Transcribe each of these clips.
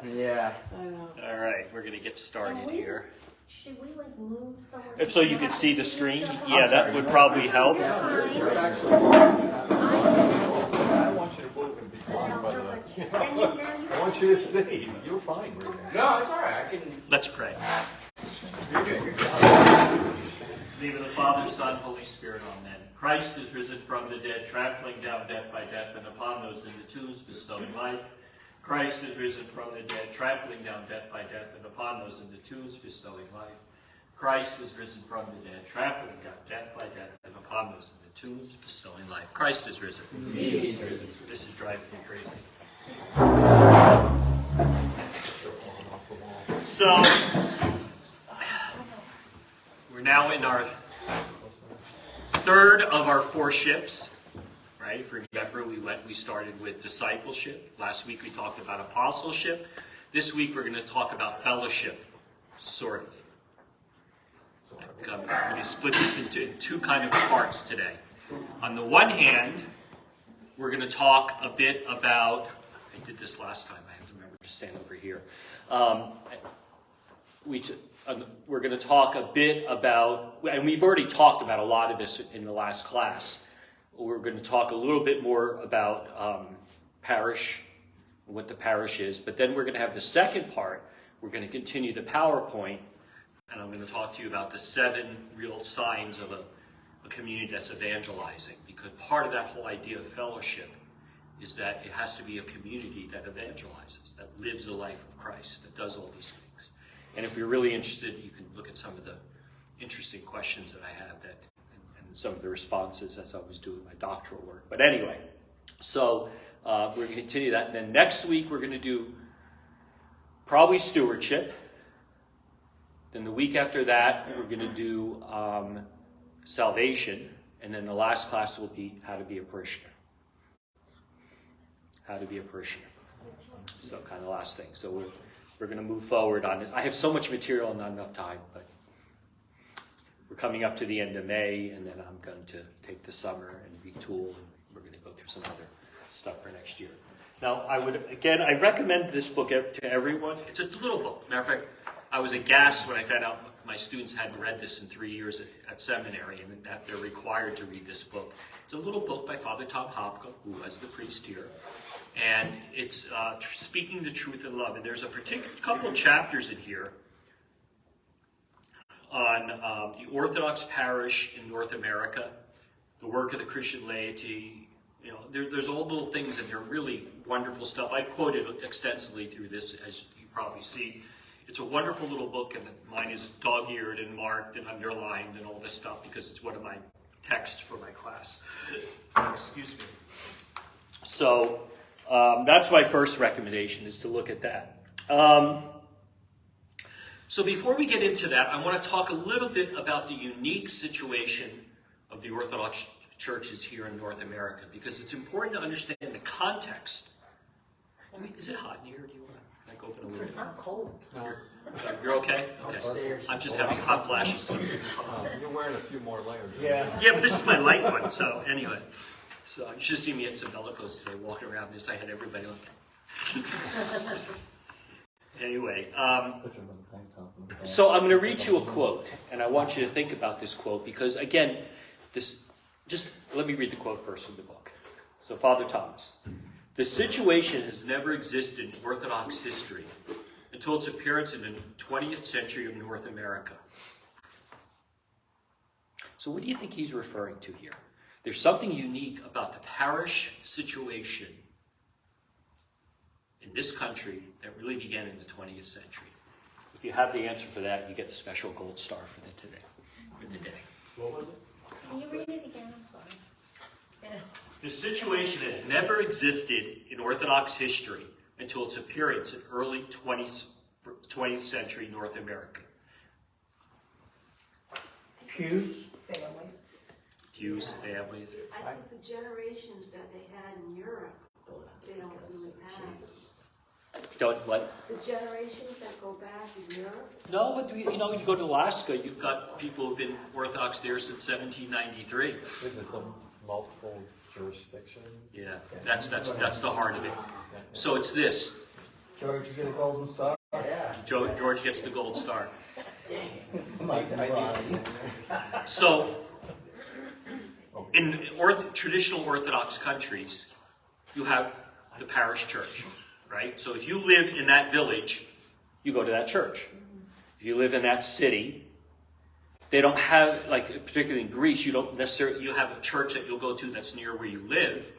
Yeah. I know. All right, we're going to get started here. Should we like move somewhere? If so you can see the screen, stuff? yeah, that would probably help. I want you to move and be fine, but I want you to see. You're fine right now. No, it's all right. I can. Let's pray. You're good. In the name of the Father, Son, Holy Spirit, amen. Christ is risen from the dead, trampling down death by death, and upon those in the tombs bestowing life. Christ is risen from the dead, trampling down death by death, and upon those in the tombs bestowing life. Christ is risen from the dead, trampling down death by death, and upon those in the tombs bestowing life. Christ is risen. He is risen. This is driving me crazy. So, we're now in our third of our 4 ships. Right? If you remember, we started with discipleship. Last week we talked about apostleship. This week we're going to talk about fellowship, sort of. I'm going to split this into 2 kind of parts today. On the one hand, we're going to talk a bit about, I did this last time, I have to remember to stand over here. We're going to talk a bit about, and we've already talked about a lot of this in the last class. We're going to talk a little bit more about Parish, what the parish is, but then we're going to have the second part. We're going to continue the PowerPoint, and I'm going to talk to you about the 7 real signs of a community that's evangelizing, because part of that whole idea of fellowship is that it has to be a community that evangelizes, that lives the life of Christ, that does all these things. And if you're really interested, you can look at some of the interesting questions that I have and some of the responses as I was doing my doctoral work. But anyway, so we're going to continue that. And then next week we're going to do probably stewardship. Then the week after that we're going to do salvation. And then the last class will be how to be a parishioner. How to be a parishioner. So kind of the last thing. So we're going to move forward on this. I have so much material and not enough time, but we're coming up to the end of May, and then I'm going to take the summer and retool, and we're going to go through some other stuff for next year. Now, I recommend this book to everyone. It's a little book. Matter of fact, I was aghast when I found out my students hadn't read this in 3 years at seminary, and that they're required to read this book. It's a little book by Father Tom Hopka, who was the priest here, and it's speaking the truth in love. And there's a particular couple of chapters in here on the Orthodox parish in North America, the work of the Christian laity. You know, there's all little things in there, really wonderful stuff. I quoted extensively through this, as you probably see. It's a wonderful little book, and mine is dog-eared and marked and underlined and all this stuff because it's one of my texts for my class. Excuse me. So that's my first recommendation, is to look at that. So before we get into that, I want to talk a little bit about the unique situation of the Orthodox churches here in North America, because it's important to understand the context. Is it hot in here? Do you want to open a window? It's not cold. You're okay? Okay. I'm just having hot flashes. You're wearing a few more layers. Yeah. Yeah, but this is my light one, so anyway. So you should see me at Sabelicos today, walking around this. I had everybody on. Anyway, so I'm going to read you a quote, and I want you to think about this quote, because again, just let me read the quote first from the book. So Father Thomas, the situation has never existed in Orthodox history until its appearance in the 20th century of North America. So what do you think he's referring to here? There's something unique about the parish situation in this country that really began in the 20th century. If you have the answer for that, you get the special gold star for the day. What was it? Can you read it again? I'm sorry. Yeah. The situation has never existed in Orthodox history until its appearance in early 20th century North America. Pews. Families. Pews, families. I think the generations that they had in Europe, they don't really have. Don't what? The generations that go back in Europe? No, but you go to Alaska, you've got people who've been Orthodox there since 1793. Is it the multiple jurisdictions? Yeah, that's the heart of it. So it's this. George, you get a golden star? Yeah. George gets the gold star. Mike and Ronnie. So, in traditional Orthodox countries, you have the parish church, right? So if you live in that village, you go to that church. If you live in that city, they don't have, like particularly in Greece, you don't necessarily, you have a church that you'll go to that's near where you live.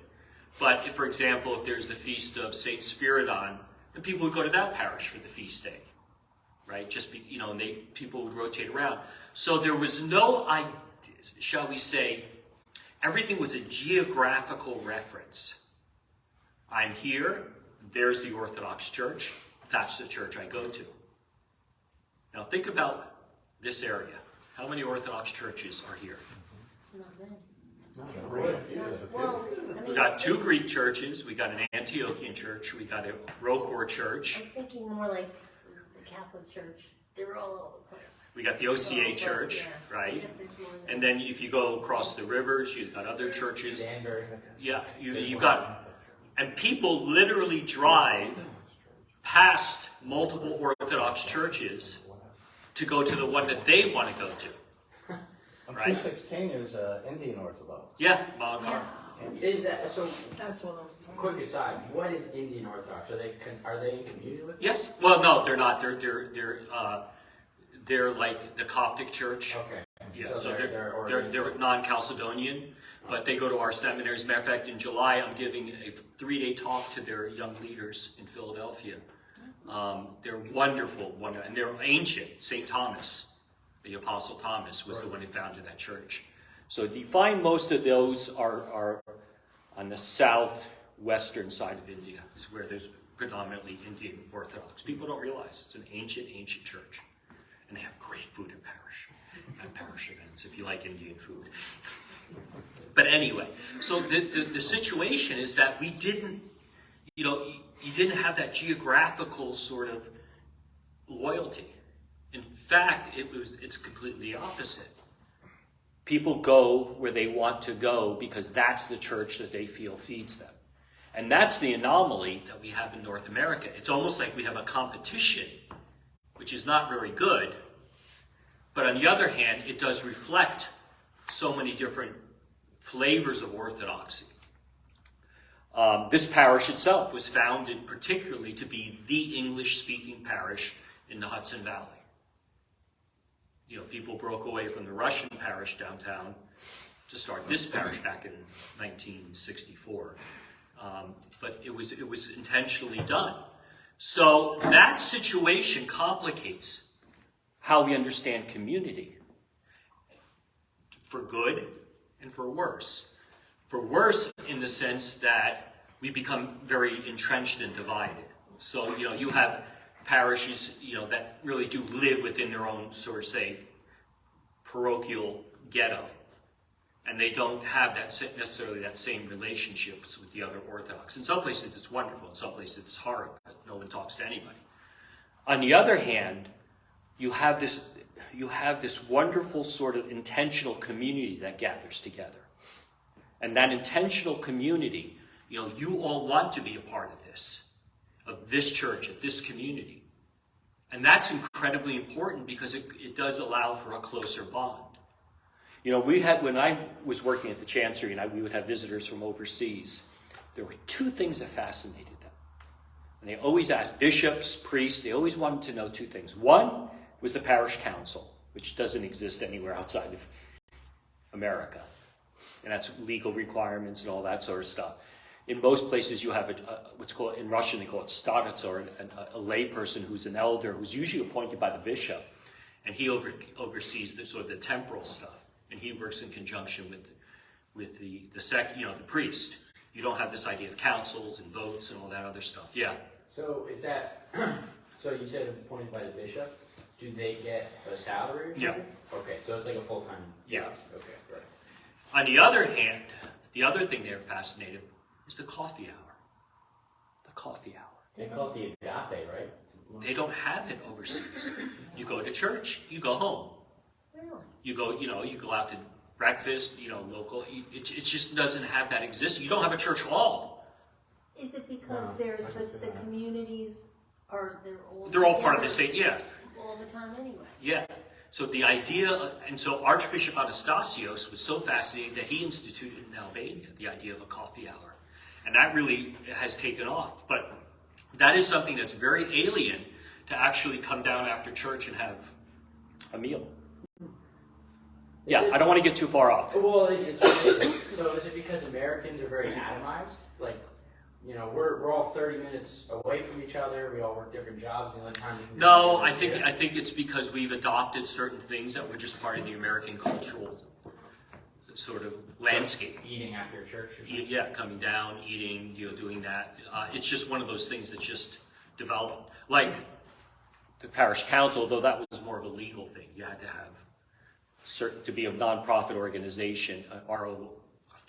But if, for example, if there's the feast of Saint Spiridon, then people would go to that parish for the feast day, right? Just be, and people would rotate around. So there was no, shall we say, everything was a geographical reference. I'm here, there's the Orthodox Church, that's the church I go to. Now think about this area. How many Orthodox churches are here? Not many. Well, We got 2 Greek churches, we got an Antiochian church, we got a Rocor church, I'm thinking more like the Catholic Church. They're all over the place. we got the OCA church, Yeah. right? Yes, there's more than- And then if you go across the rivers, you've got other churches. Danbury. Yeah, you got, and people literally drive past multiple Orthodox churches to go to the one that they want to go to. On Right. 216, there's Indian Orthodox. Yeah, Malabar. Is that so? That's what I was talking Quick aside, what is Indian Orthodox? Are they in community with? Yes. Well, no, they're not. They're like the Coptic Church. Okay. Yeah, so they're organized. non-Chalcedonian, but they go to our seminaries. As a matter of fact, in July, I'm giving a 3-day talk to their young leaders in Philadelphia. They're wonderful, and they're ancient. St. Thomas, the Apostle Thomas, was the one who founded that church. So you find most of those are on the southwestern side of India, is where there's predominantly Indian Orthodox. People don't realize it's an ancient church. And they have great food at parish events, if you like Indian food. But anyway, so the situation is that we didn't, you didn't have that geographical sort of loyalty. In fact, it's completely opposite. People go where they want to go because that's the church that they feel feeds them. And that's the anomaly that we have in North America. It's almost like we have a competition, which is not very good. But on the other hand, it does reflect so many different flavors of Orthodoxy. This parish itself was founded particularly to be the English-speaking parish in the Hudson Valley. People broke away from the Russian parish downtown to start this parish back in 1964. But it was intentionally done. So that situation complicates how we understand community, for good and for worse. For worse in the sense that we become very entrenched and divided. So, you have parishes, that really do live within their own, sort of say, parochial ghetto. And they don't have necessarily that same relationships with the other Orthodox. In some places it's wonderful, in some places it's horrible, but no one talks to anybody. On the other hand, you have this wonderful sort of intentional community that gathers together. And that intentional community, you all want to be a part of this church, of this community. And that's incredibly important because it does allow for a closer bond. When I was working at the Chancery and we would have visitors from overseas, there were 2 things that fascinated them. And they always asked bishops, priests, they always wanted to know 2 things. One was the parish council, which doesn't exist anywhere outside of America. And that's legal requirements and all that sort of stuff. In most places you have what's called, in Russian they call it starets, or a lay person who's an elder, who's usually appointed by the bishop. And he oversees the temporal stuff. And he works in conjunction with the priest. You don't have this idea of councils and votes and all that other stuff. Yeah. So is that? So you said appointed by the bishop. Do they get a salary? Or Yeah. something? Okay, so it's like a full-time. Yeah. Okay, right. On the other hand, the other thing they're fascinated is the coffee hour. The coffee hour. They call it the agape, right? They don't have it overseas. You go to church, you go home. Really? You go out to breakfast, local. It just doesn't have that exist. You don't have a church hall. Is it because there's the communities they're all part of the together same, yeah. all the time anyway. Yeah. So the idea, and so Archbishop Anastasios was so fascinated that he instituted in Albania the idea of a coffee hour. And that really has taken off. But that is something that's very alien to actually come down after church and have a meal. Yeah, I don't want to get too far off. Well, so is it because Americans are very atomized? Like, you know, we're all 30 minutes away from each other. We all work different jobs. The only time we can No, I think it's because we've adopted certain things that were just part of the American cultural sort of landscape. Eating after church or something. Yeah, coming down, eating, doing that. It's just one of those things that just developed. Like the parish council, though that was more of a legal thing. You had to have to be a nonprofit organization, a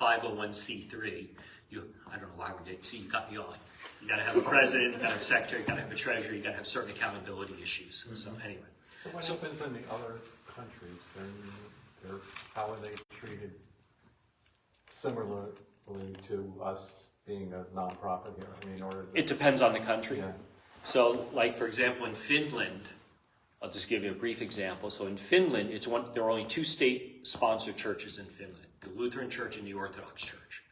501c3. I don't know why we're getting, see, you cut me off. You got to have a president, you got to have a secretary, you got to have a treasurer, you got to have certain accountability issues. So anyway. So what happens in the other countries? How are they treated similarly to us being a nonprofit here? I mean, or is It depends on the country. Yeah. So, like for example, in Finland, I'll just give you a brief example. So in Finland, there are only two state-sponsored churches in Finland: the Lutheran Church and the Orthodox Church.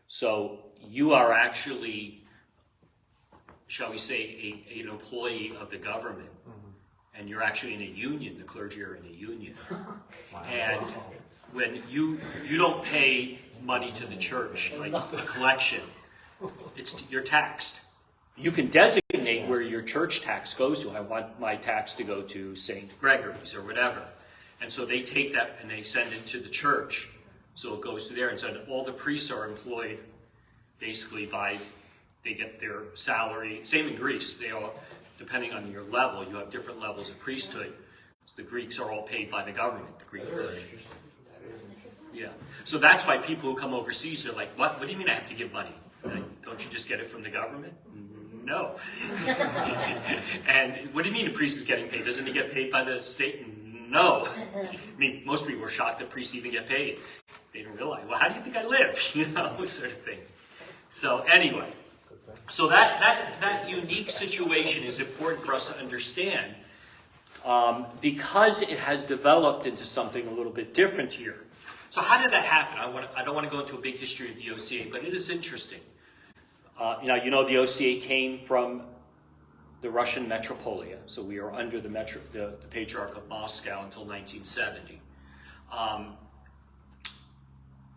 So you are actually, shall we say, an employee of the government, and you're actually in a union. The clergy are in a union, and when you don't pay money to the church, like a collection, you're taxed. You can designate where your church tax goes to. I want my tax to go to St. Gregory's or whatever. And so they take that and they send it to the church. So it goes to there. And so all the priests are employed basically they get their salary. Same in Greece. They all, depending on your level, you have different levels of priesthood. So the Greeks are all paid by the government, the Greek clergy. Yeah. So that's why people who come overseas, they're like, what do you mean I have to give money? Like, don't you just get it from the government? No. And what do you mean a priest is getting paid? Doesn't he get paid by the state? No. I mean, most people were shocked that priests even get paid. They didn't realize, well, how do you think I live? Sort of thing. So anyway, so that unique situation is important for us to understand because it has developed into something a little bit different here. So how did that happen? I don't want to go into a big history of the OCA, but it is interesting. The OCA came from the Russian metropolia, so we are under the Patriarch of Moscow until 1970.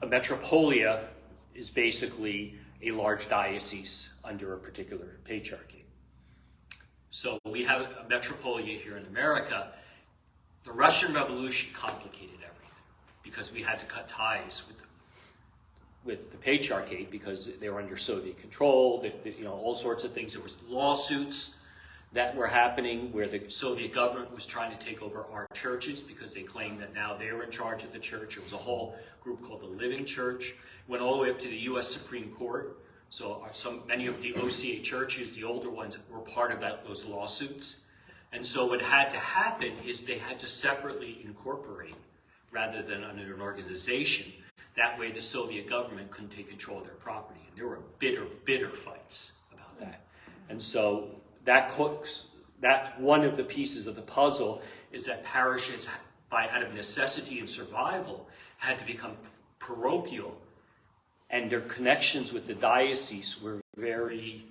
A metropolia is basically a large diocese under a particular patriarchy. So we have a metropolia here in America. The Russian Revolution complicated everything because we had to cut ties with the patriarchate because they were under Soviet control, all sorts of things. There was lawsuits that were happening where the Soviet government was trying to take over our churches because they claimed that now they were in charge of the church. It was a whole group called the Living Church. Went all the way up to the U.S. Supreme Court. So many of the OCA churches, the older ones, were part of those lawsuits. And so what had to happen is they had to separately incorporate rather than under an organization. That way the Soviet government couldn't take control of their property. And there were bitter fights about that. And so that one of the pieces of the puzzle is that parishes, out of necessity and survival, had to become parochial. And their connections with the diocese were very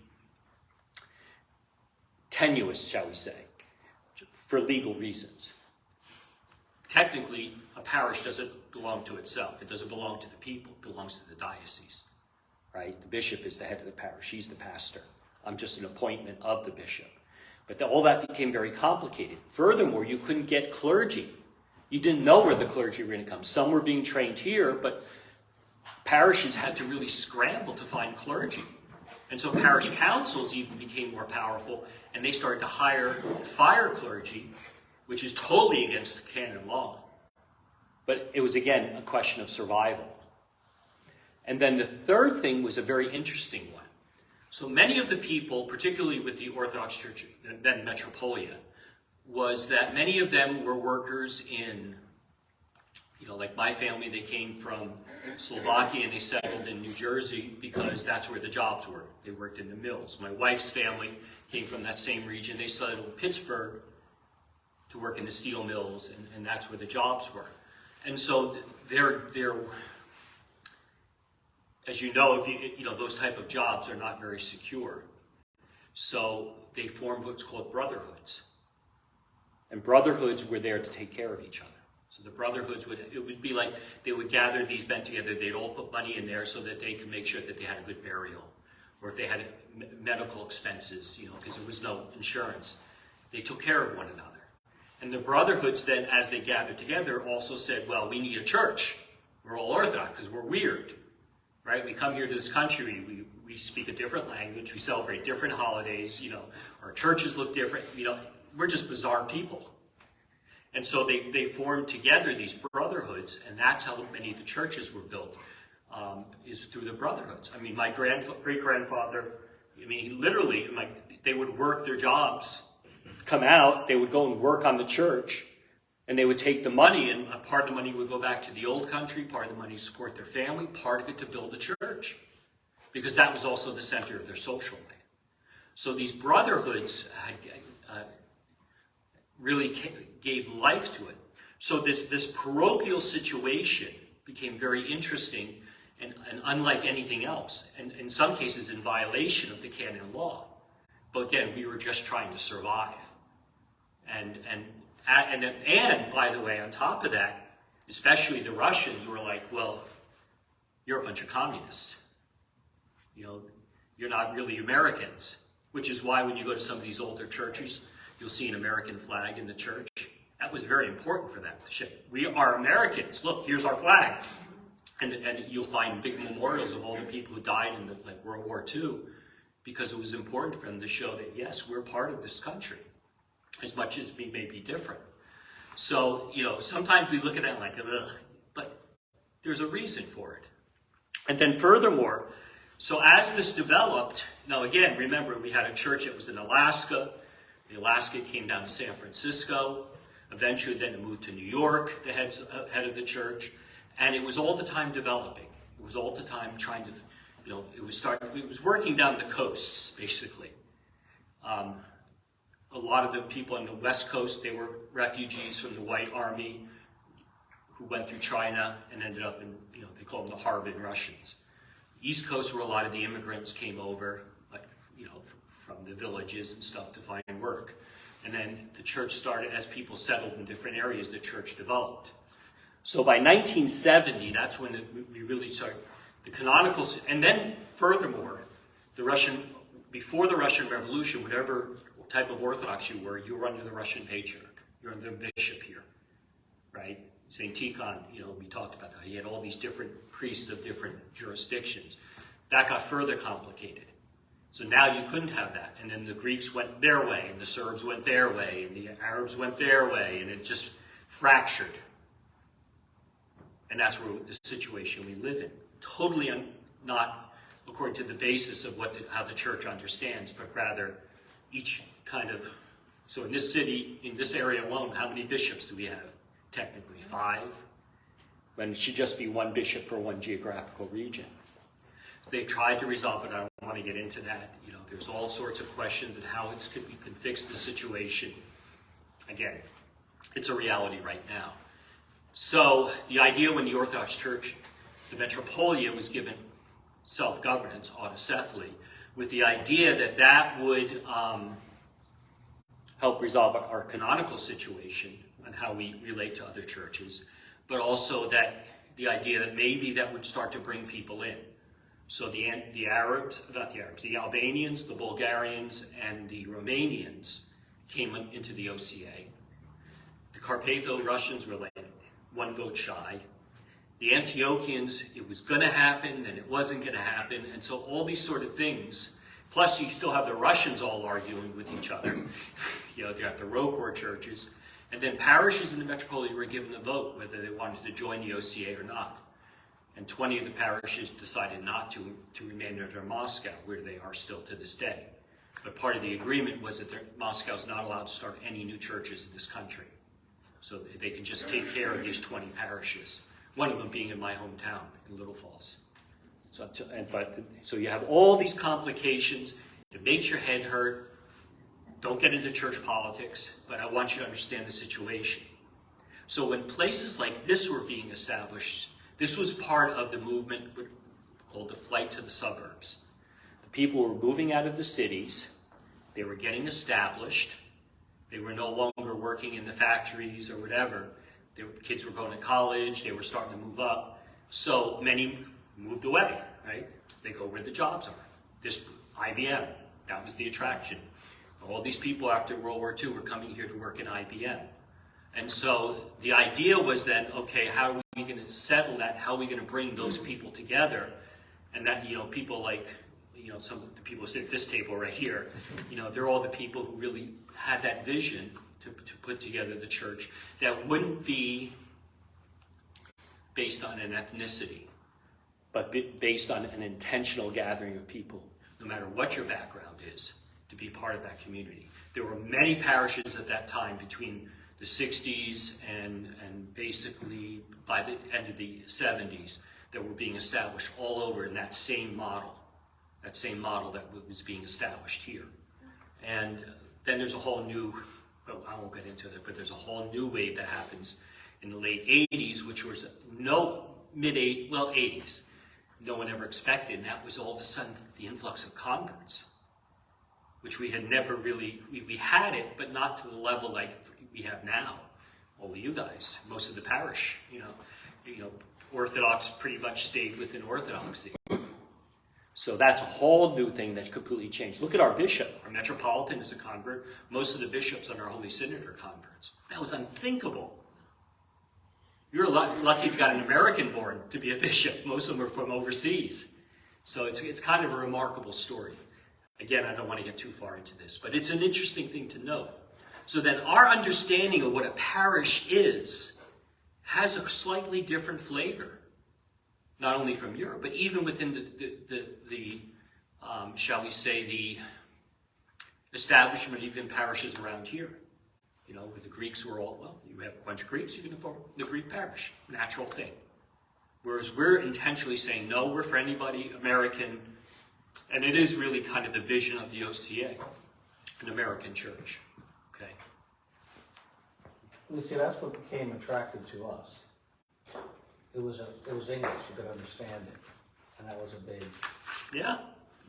tenuous, shall we say, for legal reasons. Technically, a parish doesn't belong to itself. It doesn't belong to the people. It belongs to the diocese, right? The bishop is the head of the parish. He's the pastor. I'm just an appointment of the bishop. But all that became very complicated. Furthermore, you couldn't get clergy. You didn't know where the clergy were going to come. Some were being trained here, but parishes had to really scramble to find clergy. And so parish councils even became more powerful, and they started to hire and fire clergy, which is totally against canon law. But it was, again, a question of survival. And then the third thing was a very interesting one. So many of the people, particularly with the Orthodox Church, then Metropolia, was that many of them were workers in, like my family, they came from Slovakia and they settled in New Jersey because that's where the jobs were. They worked in the mills. My wife's family came from that same region. They settled in Pittsburgh to work in the steel mills, and that's where the jobs were. And so they're as you know, if you know, those type of jobs are not very secure. So they formed what's called brotherhoods. And brotherhoods were there to take care of each other. So the brotherhoods it would be like they would gather these men together. They'd all put money in there so that they could make sure that they had a good burial, or if they had medical expenses, you know, because there was no insurance, they took care of one another. And the brotherhoods then, as they gathered together, also said, well, we need a church. We're all Orthodox because we're weird, right? We come here to this country, we speak a different language, we celebrate different holidays, you know, our churches look different, you know, we're just bizarre people. And so they formed together these brotherhoods, and that's how many of the churches were built, is through the brotherhoods. I mean, my great-grandfather, I mean, he literally, they would work their jobs, come out, they would go and work on the church, and they would take the money, and a part of the money would go back to the old country, part of the money to support their family, part of it to build a church, because that was also the center of their social life. So these brotherhoods had, really gave life to it. So this parochial situation became very interesting and unlike anything else, and in some cases in violation of the canon law. But again, we were just trying to survive. And by the way, on top of that, especially the Russians were like, well, you're a bunch of communists. You know, you're not really Americans, which is why when you go to some of these older churches, you'll see an American flag in the church. That was very important for them to show, we are Americans. Look, here's our flag. And you'll find big memorials of all the people who died in like World War II, because it was important for them to show that, yes, we're part of this country, as much as we may be different. So, you know, sometimes we look at that like, ugh, but there's a reason for it. And then furthermore, so as this developed, now again, remember, we had a church that was in Alaska. The Alaska came down to San Francisco. Eventually, then it moved to New York, the head of the church. And it was all the time developing. It was all the time trying to, you know, it was working down the coasts, basically. A lot of the people on the West Coast, they were refugees from the White Army who went through China and ended up in, you know, they call them the Harbin Russians. East Coast, where a lot of the immigrants came over, like, you know, from the villages and stuff to find work. And then the church started, as people settled in different areas, the church developed. So by 1970, that's when we really started, the canonicals, and then furthermore, before the Russian Revolution, whatever type of Orthodox you were under the Russian Patriarch. You're under the bishop here, right? St. Tikhon, you know, we talked about that. He had all these different priests of different jurisdictions. That got further complicated. So now you couldn't have that. And then the Greeks went their way, and the Serbs went their way, and the Arabs went their way, and it just fractured. And that's where the situation we live in. Totally not according to the basis of how the church understands, but rather each kind of, so in this city, in this area alone, how many bishops do we have? Technically 5, when it should just be one bishop for one geographical region. So they tried to resolve it. I don't want to get into that. You know, there's all sorts of questions and how we can fix the situation. Again, it's a reality right now. So the idea when the Orthodox Church, the Metropolia, was given self-governance, autocephaly, with the idea that that would help resolve our canonical situation and how we relate to other churches, but also that the idea that maybe that would start to bring people in. So the Albanians, the Bulgarians, and the Romanians came into the OCA. The Carpatho-Russians were like 1 vote shy. The Antiochians, it was going to happen, then it wasn't going to happen, and so all these sort of things. Plus, you still have the Russians all arguing with each other. You know, you got the Rokor churches. And then parishes in the Metropolia were given a vote whether they wanted to join the OCA or not. And 20 of the parishes decided not to remain under Moscow, where they are still to this day. But part of the agreement was that Moscow's not allowed to start any new churches in this country. So they can just take care of these 20 parishes. One of them being in my hometown, in Little Falls. So you have all these complications. It makes your head hurt. don't get into church politics, but I want you to understand the situation. So when places like this were being established, this was part of the movement called the flight to the suburbs. The people were moving out of the cities. They were getting established. They were no longer working in the factories or whatever. Kids were going to college. They were starting to move up. So many moved away, right? They go where the jobs are. This IBM, that was the attraction. All these people after World War II were coming here to work in IBM. And so the idea was then, okay, how are we going to settle that? How are we going to bring those people together? And that, people like, some of the people who sit at this table right here, they're all the people who really had that vision to put together the church that wouldn't be based on an ethnicity, but based on an intentional gathering of people, no matter what your background is, to be part of that community. There were many parishes at that time between the 60s and basically by the end of the 70s that were being established all over in that same model that was being established here. And then there's a whole new, well, I won't get into it, but there's a whole new wave that happens in the late 80s, which was mid-80s. No one ever expected, and that was all of a sudden the influx of converts, which we had never really, we had it, but not to the level like we have now. All of you guys, most of the parish, Orthodox pretty much stayed within Orthodoxy. So that's a whole new thing that completely changed. Look at our bishop. Our metropolitan is a convert. Most of the bishops on our Holy Synod are converts. That was unthinkable. You're lucky you got an American born to be a bishop. Most of them are from overseas. So it's kind of a remarkable story. Again, I don't want to get too far into this, but it's an interesting thing to note. So then our understanding of what a parish is has a slightly different flavor, not only from Europe, but even within the shall we say, the establishment, even parishes around here. Where the Greeks were all, well, you have a bunch of Greeks, you can form the Greek parish, natural thing. Whereas we're intentionally saying, no, we're for anybody American, and it is really kind of the vision of the OCA, an American church, okay? You see, that's what became attractive to us. It was English, you could understand it, and that was a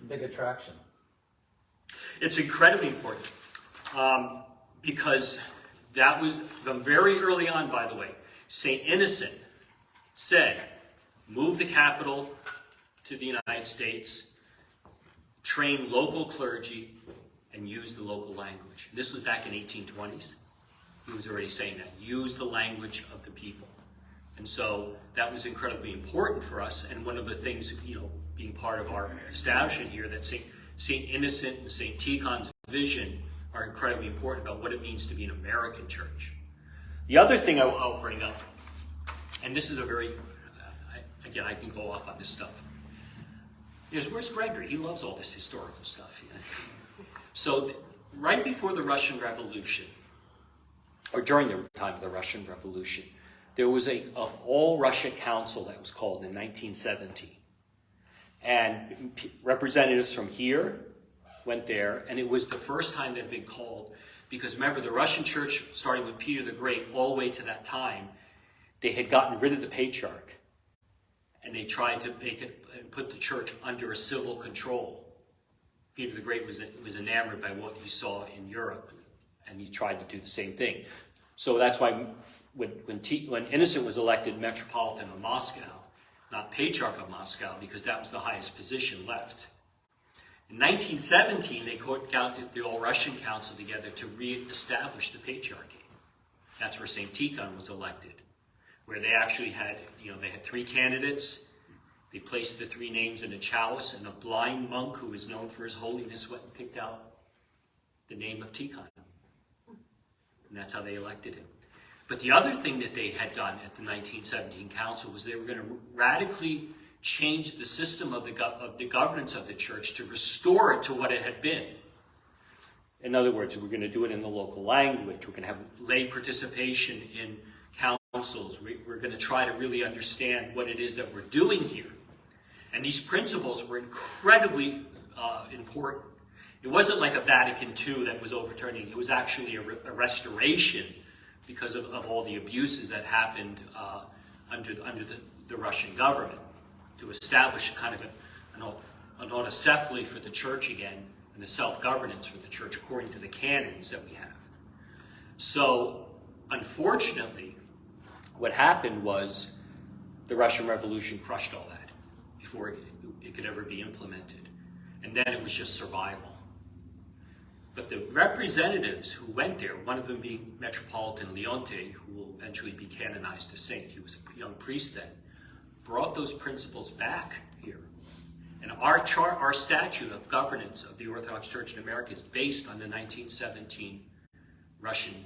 big attraction. It's incredibly important because that was from very early on, by the way. St. Innocent said, move the capital to the United States, train local clergy, and use the local language. This was back in 1820s. He was already saying that. Use the language of the people. And so that was incredibly important for us. And one of the things, being part of our establishment here, that St. Innocent and St. Tikhon's vision are incredibly important about what it means to be an American church. The other thing I'll bring up, and this is a very, again, I can go off on this stuff, is where's Gregory? He loves all this historical stuff. So right before the Russian Revolution, or during the time of the Russian Revolution, there was an all-Russia council that was called in 1970. And representatives from here went there, and it was the first time that had been called, because remember, the Russian church, starting with Peter the Great, all the way to that time, they had gotten rid of the patriarch, and they tried to make it, put the church under a civil control. Peter the Great was enamored by what he saw in Europe, and he tried to do the same thing. So that's why when Innocent was elected Metropolitan of Moscow, not Patriarch of Moscow, because that was the highest position left. In 1917, they got the All-Russian Council together to re-establish the Patriarchy. That's where St. Tikhon was elected, where they actually had, they had 3 candidates. They placed the 3 names in a chalice, and a blind monk who was known for his holiness went and picked out the name of Tikhon. And that's how they elected him. But the other thing that they had done at the 1917 council was they were going to radically change the system of the governance of the church to restore it to what it had been. In other words, we're going to do it in the local language. We're going to have lay participation in councils. We're going to try to really understand what it is that we're doing here. And these principles were incredibly important. It wasn't like a Vatican II that was overturning. It was actually a restoration because of all the abuses that happened under the Russian government, to establish kind of an autocephaly for the church again, and a self-governance for the church according to the canons that we have. So, unfortunately, what happened was the Russian Revolution crushed all that before it could ever be implemented. And then it was just survival. But the representatives who went there, one of them being Metropolitan Leonte, who will eventually be canonized a saint, he was a young priest then, brought those principles back here. And our statute of governance of the Orthodox Church in America is based on the 1917 Russian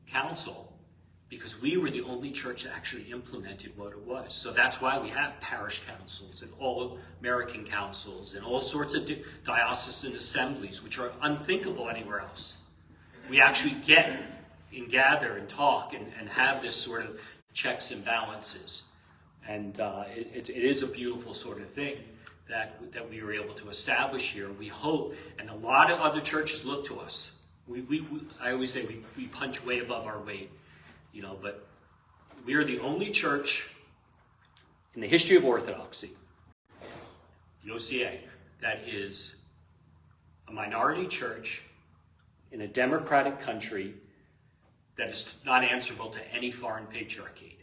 Council, because we were the only church that actually implemented what it was. So that's why we have parish councils and all American councils and all sorts of diocesan assemblies, which are unthinkable anywhere else. We actually get and gather and talk and have this sort of checks and balances. And it is a beautiful sort of thing that we were able to establish here. We hope, and a lot of other churches look to us. I always say we punch way above our weight. But we are the only church in the history of Orthodoxy, the OCA, that is a minority church in a democratic country that is not answerable to any foreign patriarchate.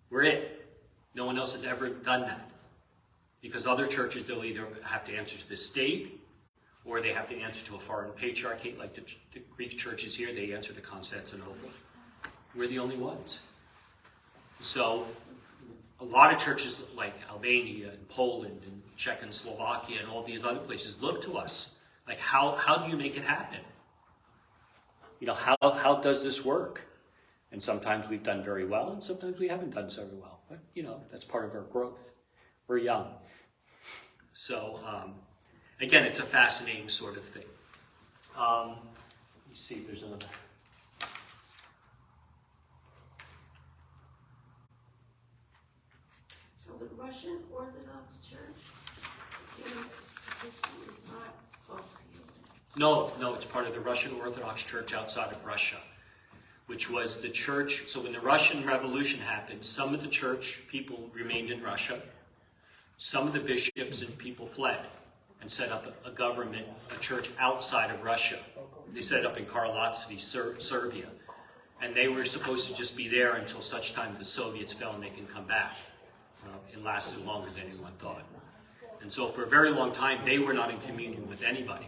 We're it. No one else has ever done that. Because other churches, they'll either have to answer to the state, or they have to answer to a foreign patriarchate, like the Greek churches here, they answer to Constantinople. We're the only ones. So a lot of churches like Albania and Poland and Czechoslovakia and all these other places look to us. Like, how do you make it happen? How does this work? And sometimes we've done very well, and sometimes we haven't done so well. But, that's part of our growth. We're young. So, again, it's a fascinating sort of thing. Let me see if there's another. So the Russian Orthodox Church in Dixie is not associated. No, it's part of the Russian Orthodox Church outside of Russia, which was the church. So when the Russian Revolution happened, some of the church people remained in Russia. Some of the bishops and people fled and set up a government, a church outside of Russia. They set it up in Karlovac, Serbia. And they were supposed to just be there until such time the Soviets fell and they can come back. It lasted longer than anyone thought. And so for a very long time, they were not in communion with anybody.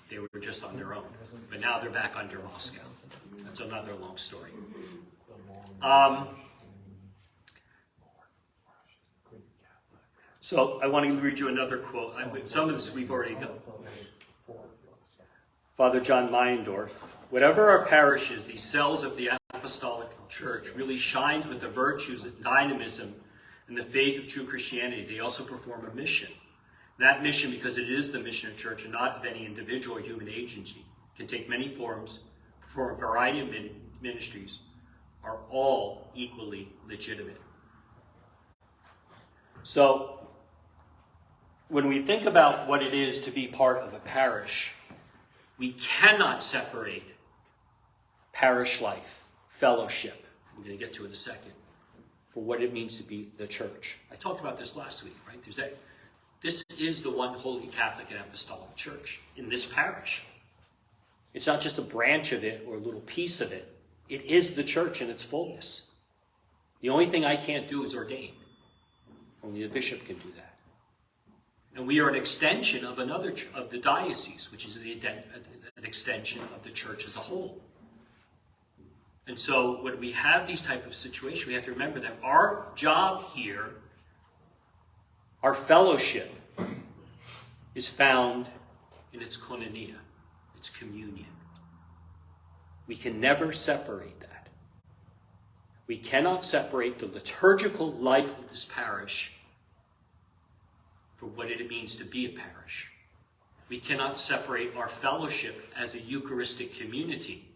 They were just on their own. But now they're back under Moscow. That's another long story. So I want to read you another quote. Some of this we've already done. Father John Meyendorf, whatever our parish is, these cells of the Apostolic Church really shines with the virtues and dynamism and the faith of true Christianity. They also perform a mission. That mission, because it is the mission of church and not of any individual or human agency, can take many forms, perform a variety of ministries, are all equally legitimate. So, when we think about what it is to be part of a parish, we cannot separate parish life, fellowship, I'm going to get to it in a second, for what it means to be the church. I talked about this last week, right? This is the one Holy Catholic and Apostolic Church in this parish. It's not just a branch of it or a little piece of it. It is the church in its fullness. The only thing I can't do is ordain. Only the bishop can do that. And we are an extension of of the diocese, which is an extension of the church as a whole. And so when we have these type of situations, we have to remember that our job here, our fellowship, is found in its koinonia, its communion. We can never separate that. We cannot separate the liturgical life of this parish for what it means to be a parish. We cannot separate our fellowship as a Eucharistic community,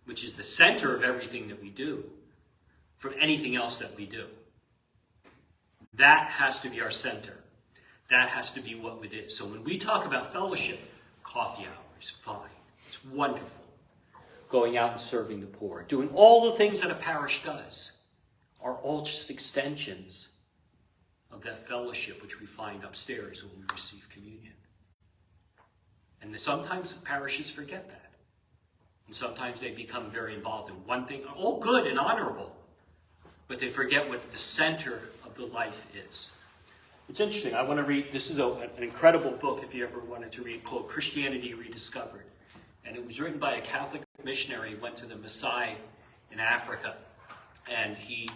which is the center of everything that we do, from anything else that we do. That has to be our center. That has to be what it is. So when we talk about fellowship, coffee hour is fine. It's wonderful. Going out and serving the poor, doing all the things that a parish does, are all just extensions of that fellowship which we find upstairs when we receive communion. And sometimes parishes forget that. And sometimes they become very involved in one thing, all good and honorable, but they forget what the center of the life is. It's interesting. I want to read, this is an incredible book, if you ever wanted to read, called Christianity Rediscovered. And it was written by a Catholic missionary who went to the Maasai in Africa. And he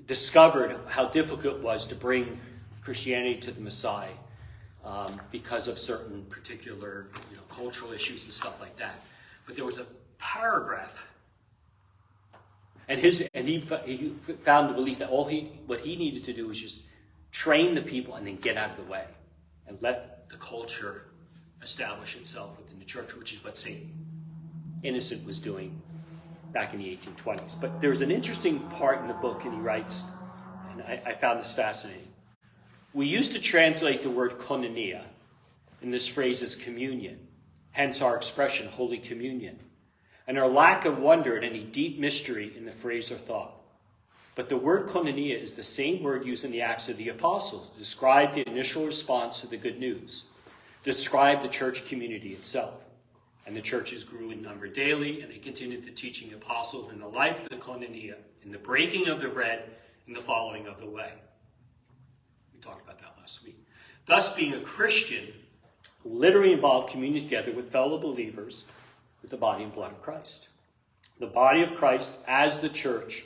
discovered how difficult it was to bring Christianity to the Maasai because of certain particular cultural issues and stuff like that. But there was a paragraph, and he found the belief that what he needed to do was just train the people and then get out of the way and let the culture establish itself within the church, which is what St. Innocent was doing back in the 1820s. But there's an interesting part in the book, and he writes, and I found this fascinating. We used to translate the word koinonia in this phrase as communion, hence our expression, Holy Communion, and our lack of wonder at any deep mystery in the phrase or thought. But the word koinonia is the same word used in the Acts of the Apostles to describe the initial response to the good news, to describe the church community itself. And the churches grew in number daily, and they continued the teaching of the apostles in the life of the koinonia, in the breaking of the bread, in the following of the way. We talked about that last week. Thus, being a Christian literally involved communion together with fellow believers with the body and blood of Christ. The body of Christ as the church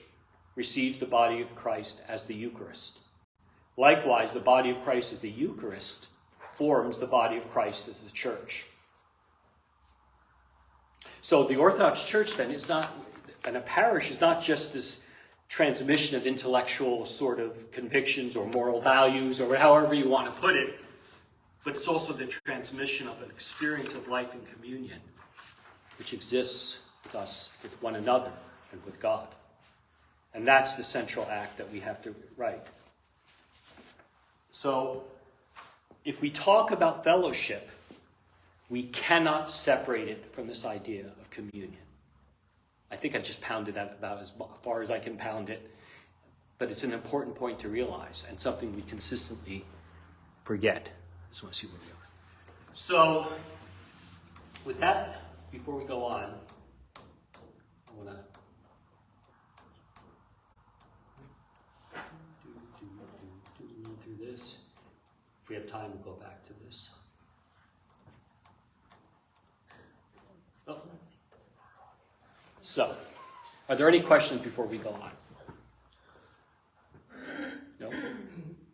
receives the body of Christ as the Eucharist. Likewise, the body of Christ as the Eucharist forms the body of Christ as the church. So the Orthodox Church then is not, and a parish is not just this transmission of intellectual sort of convictions or moral values or however you want to put it, but it's also the transmission of an experience of life in communion, which exists with us, with one another, and with God. And that's the central act that we have to write. So, if we talk about fellowship, we cannot separate it from this idea of communion. I think I just pounded that about as far as I can pound it, but it's an important point to realize and something we consistently forget. I just want to see where we are. So, with that, before we go on, I want to through this. If we have time, we'll go back to this. Oh. So, are there any questions before we go on? No?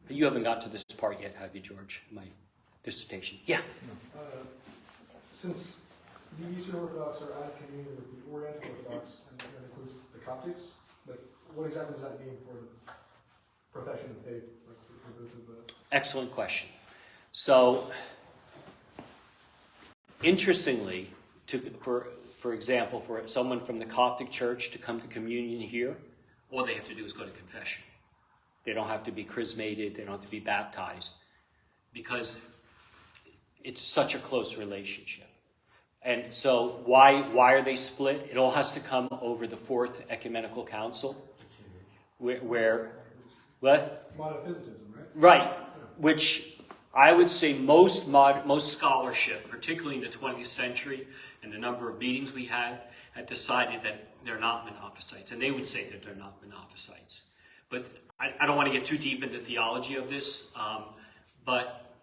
You haven't got to this part yet, have you, George? My dissertation. Yeah. Since the Eastern Orthodox are out of communion with the Oriental Orthodox, and that includes the Coptics, but what exactly does that mean for the profession of faith? Excellent question. So, interestingly, for example, for someone from the Coptic Church to come to communion here, all they have to do is go to confession. They don't have to be chrismated, they don't have to be baptized, because it's such a close relationship. And so why are they split? It all has to come over the Fourth Ecumenical Council, where what? Monophysitism, right? Right, which I would say most scholarship, particularly in the 20th century, and the number of meetings we had decided that they're not Monophysites, and they would say that they're not Monophysites. But I don't want to get too deep into theology of this, but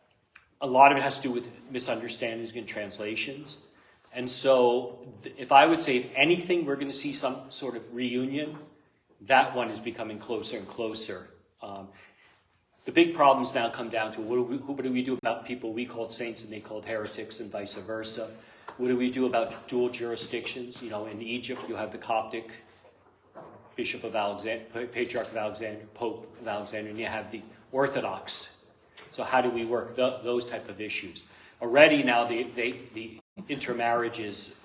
a lot of it has to do with misunderstandings and translations. And so if I would say, if anything, we're going to see some sort of reunion, that one is becoming closer and closer. The big problems now come down to what do we do about people we called saints and they called heretics, and vice versa? What do we do about dual jurisdictions? You know, in Egypt you have the Coptic Bishop of Alexandria, Patriarch of Alexandria, Pope of Alexandria, and you have the Orthodox. So how do we work those type of issues? Already now the intermarriage is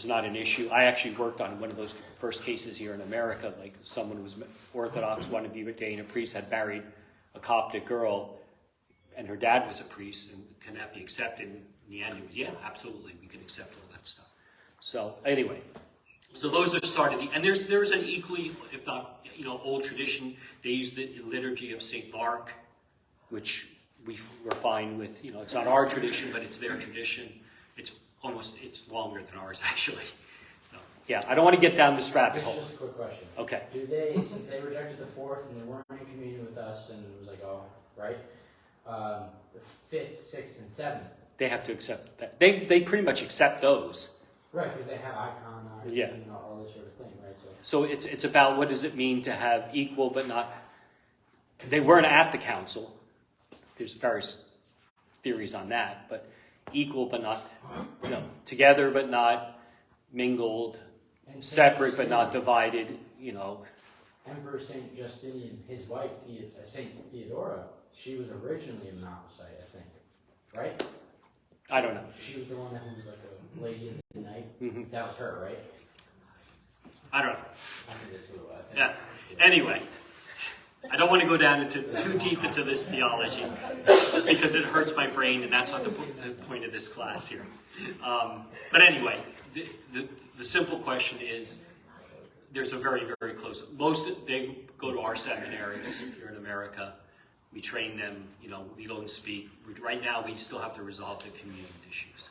not an issue. I actually worked on one of those first cases here in America. Like someone who was Orthodox, wanted to be ordained a priest, had married a Coptic girl, and her dad was a priest, and can that be accepted? In the end, it was, yeah, absolutely, we can accept all that stuff. So anyway, so those are started, and there's an equally, if not, old tradition. They use the liturgy of St. Mark, which we're fine with. It's not our tradition, but it's their tradition. It's longer than ours, actually. So yeah, I don't want to get down this rabbit hole. Just a quick question. Okay. Do they, since they rejected the fourth and they weren't in communion with us, and it was like, oh, right? The fifth, sixth, and seventh. They have to accept that. They pretty much accept those. Right, because they have icon art Yeah. and all this sort of thing, right? So it's about what does it mean to have equal but not. They weren't at the council. There's various theories on that, but equal but not, together but not mingled, And separate but Saint not divided. Emperor Saint Justinian, his wife, Saint Theodora, she was originally a Monophysite, I think, right? I don't know. She was the one who was like a lady of the night. Mhm. That was her, right? I don't know. I think that's who it was. Yeah. Anyway, I don't want to go down too deep into this theology because it hurts my brain, and that's not the point of this class here. But anyway, the simple question is, there's a very, very close. They go to our seminaries here in America. We train them. We go and speak. Right now, we still have to resolve the communion issues.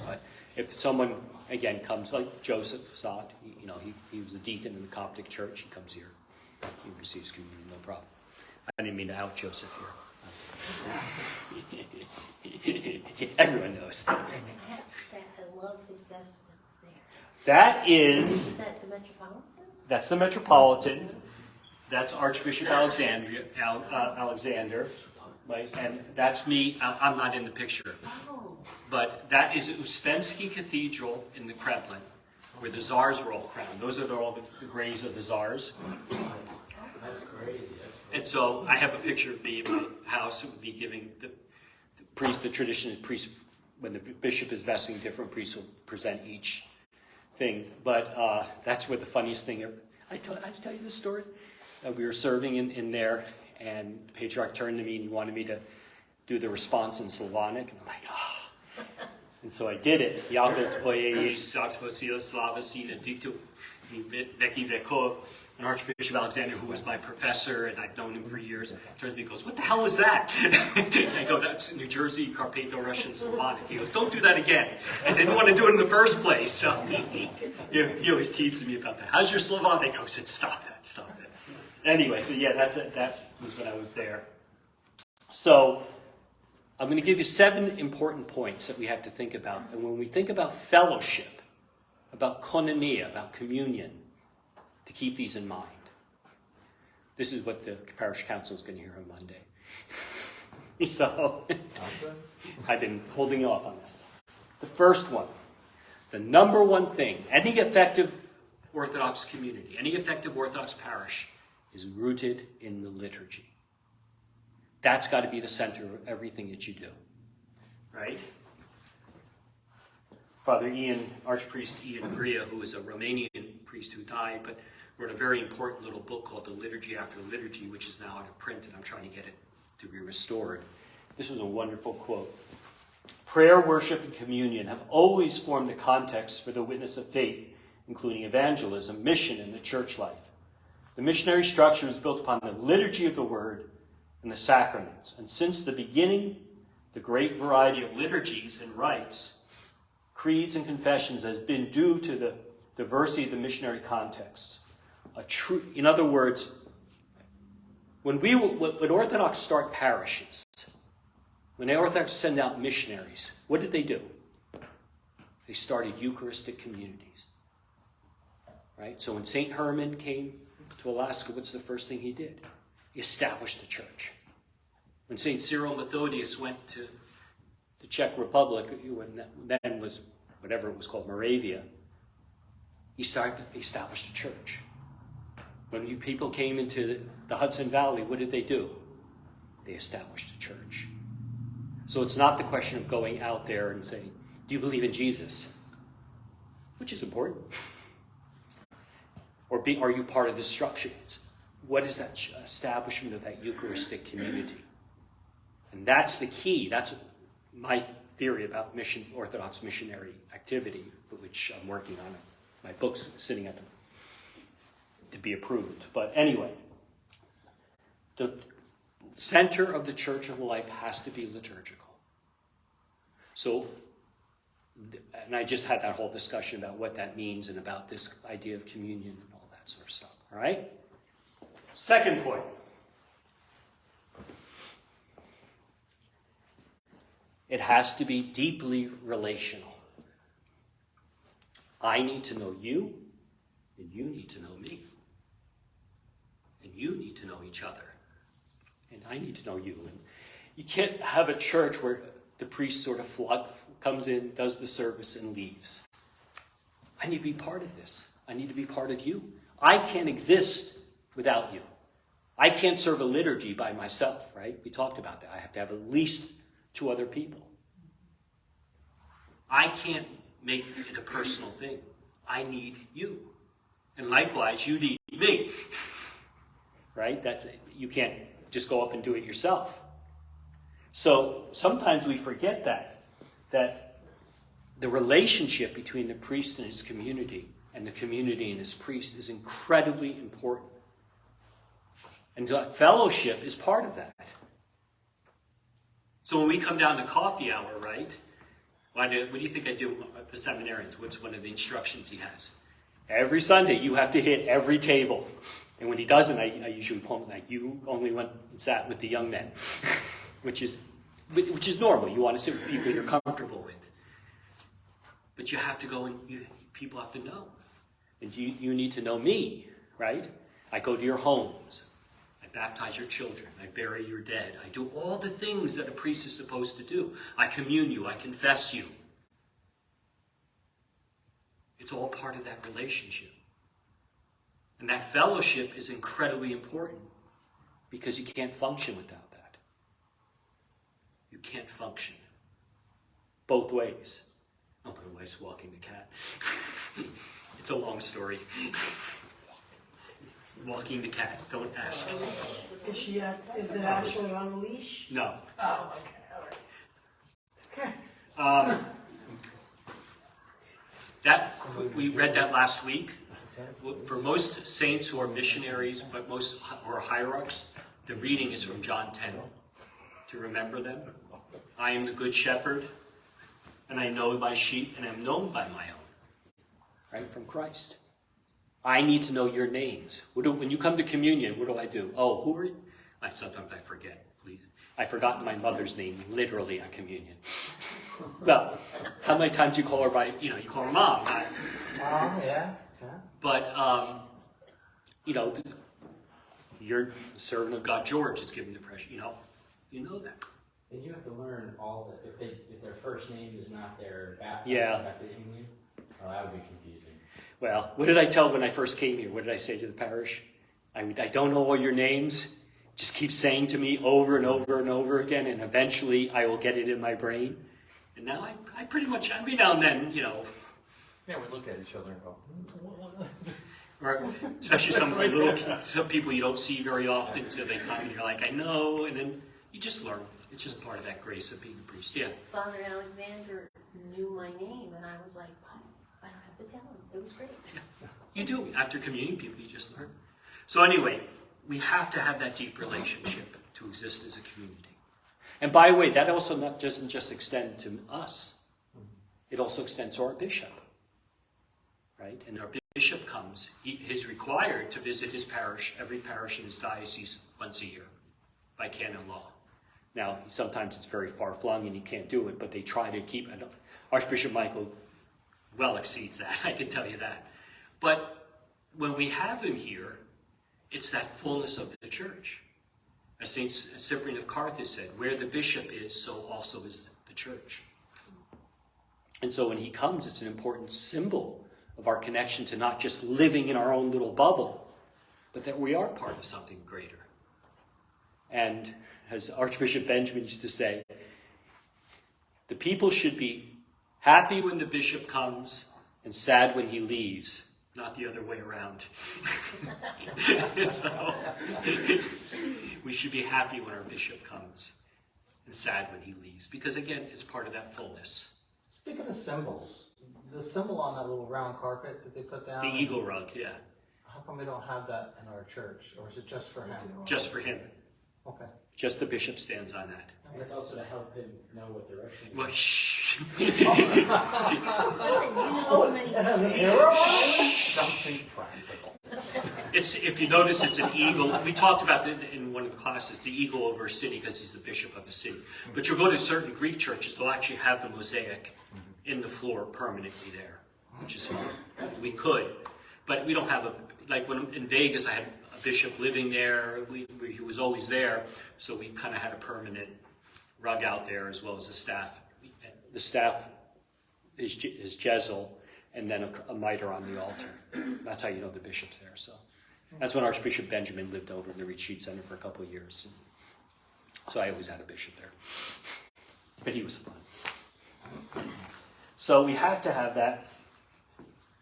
But if someone again comes like Joseph Saad, he was a deacon in the Coptic Church. He comes here. He receives communion, no problem. I didn't mean to out Joseph here. Everyone knows. I have to say, I love his vestments there. That Is is, that the Metropolitan? that's the Metropolitan. That's Archbishop Alexander, right? And that's me. I'm not in the picture. Oh, But that is Uspensky Cathedral in the Kremlin, where the czars were all crowned. Those are all the graves of the czars. That's crazy. And so I have a picture of me in my house. It would be giving the priest, the tradition of priest, when the bishop is vesting, different priests will present each thing. But that's where the funniest thing ever. I tell you this story. We were serving in there, and the patriarch turned to me and he wanted me to do the response in Slavonic. And I'm like, ah. And so I did it. And Archbishop Alexander, who was my professor, and I've known him for years, turns to me and goes, "What the hell was that?" I go, "That's New Jersey Carpatho-Russian Slavonic." He goes, "Don't do that again." I didn't want to do it in the first place. So he always teases me about that. "How's your Slavonic?" I said, "Stop that. Anyway, so yeah, that was when I was there. So I'm going to give you 7 important points that we have to think about. And when we think about fellowship, about koinonia, about communion, to keep these in mind. This is what the parish council is going to hear on Monday. So I've been holding off on this. The first one, the number one thing, any effective Orthodox community, any effective Orthodox parish is rooted in the liturgy. That's got to be the center of everything that you do, right? Father Archpriest Ian Bria, who is a Romanian priest who died, but wrote a very important little book called The Liturgy After Liturgy, which is now out of print, and I'm trying to get it to be restored. This was a wonderful quote. "Prayer, worship, and communion have always formed the context for the witness of faith, including evangelism, mission, and the church life. The missionary structure is built upon the liturgy of the word and the sacraments, and since the beginning, the great variety of liturgies and rites, creeds, and confessions has been due to the diversity of the missionary contexts. In other words, when Orthodox start parishes, when the Orthodox send out missionaries, what did they do? They started Eucharistic communities. Right? So when St. Herman came to Alaska, what's the first thing he did? He established the church. When St. Cyril Methodius went to the Czech Republic, when then was whatever it was called, Moravia, he established a church. When you people came into the Hudson Valley, what did they do? They established a church. So it's not the question of going out there and saying, "Do you believe in Jesus?" Which is important. Or are you part of this structure? What is that establishment of that Eucharistic community? And that's the key. That's my theory about Orthodox missionary activity, which I'm working on. My book's sitting at to be approved. But anyway, the center of the church of life has to be liturgical. So, and I just had that whole discussion about what that means and about this idea of communion and all that sort of stuff. All right? Second point. It has to be deeply relational. I need to know you, and you need to know me. And you need to know each other. And I need to know you. And you can't have a church where the priest sort of comes in, does the service, and leaves. I need to be part of this. I need to be part of you. I can't exist without you. I can't serve a liturgy by myself, right? We talked about that. I have to have at least 2 other people. I can't make it a personal thing. I need you. And likewise, you need me. Right? You can't just go up and do it yourself. So sometimes we forget that the relationship between the priest and his community and the community and his priest is incredibly important. And fellowship is part of that. So when we come down to coffee hour, right? What do you think I do with the seminarians? What's one of the instructions he has? Every Sunday you have to hit every table. And when he doesn't, I usually point him like, you only went and sat with the young men. which is normal. You want to sit with people you're comfortable with. But you have to go and people have to know. And you need to know me, right? I go to your homes. I baptize your children. I bury your dead. I do all the things that a priest is supposed to do. I commune you. I confess you. It's all part of that relationship. And that fellowship is incredibly important because you can't function without that. You can't function both ways. Oh, my wife's walking the cat. It's a long story. Walking the cat, don't ask. Is it actually on a leash? No. Oh, okay, all right. We read that last week. For most saints who are missionaries, but most who are hierarchs, the reading is from John 10. To remember them. I am the good shepherd, and I know my sheep, and am known by my own. Right? From Christ. I need to know your names. When you come to communion, what do I do? Oh, who are you? Sometimes I forget, please. I forgot my mother's name, literally, at communion. Well, how many times you call her by, you call her mom. Mom, yeah. But, you're the servant of God, George, is given the pressure, you know that. And you have to learn all that. If their first name is not their baptism name, that would be confusing. Well, what did I tell when I first came here? What did I say to the parish? I don't know all your names. Just keep saying to me over and over and over again, and eventually I will get it in my brain. And now I pretty much, every now and then, Yeah, we look at each other and go, or especially some people you don't see very often, so they come and you're like, I know, and then you just learn. It's just part of that grace of being a priest. Yeah. Father Alexander knew my name, and I was like, wow, I don't have to tell him. It was great. You do. After communing people, you just learn. So anyway, we have to have that deep relationship to exist as a community. And by the way, that also doesn't just extend to us. It also extends to our bishop. Right? And our bishop comes. He's required to visit his parish, every parish in his diocese, once a year by canon law. Now, sometimes it's very far-flung and you can't do it, but they try to keep it. Archbishop Michael well exceeds that, I can tell you that. But when we have him here, it's that fullness of the church. As St. Cyprian of Carthage said, where the bishop is, so also is the church. And so when he comes, it's an important symbol of our connection to not just living in our own little bubble, but that we are part of something greater. And as Archbishop Benjamin used to say, the people should be happy when the bishop comes and sad when he leaves, not the other way around. So, we should be happy when our bishop comes and sad when he leaves, because again, it's part of that fullness. Speaking of symbols, the symbol on that little round carpet that they put down. The eagle rug, yeah, How come we don't have that in our church, or is it just for him? just for him. Okay. Just the bishop stands on that. And it's also to help him know what direction. Well, shh. Listen, you know many Something practical. It's, if you notice, it's an eagle. We talked about that in one of the classes, the eagle over a city, because he's the bishop of a city. But you'll go to certain Greek churches, they'll actually have the mosaic in the floor permanently there, which is fine. We could, but we don't have a, like when in Vegas, I had a bishop living there. He was always there, so we kind of had a permanent rug out there, as well as the staff. The staff is Jezzel, and then a mitre on the altar. That's how you know the bishop's there. So that's when Archbishop Benjamin lived over in the retreat center for a couple of years. So I always had a bishop there. But he was fun. So we have to have that.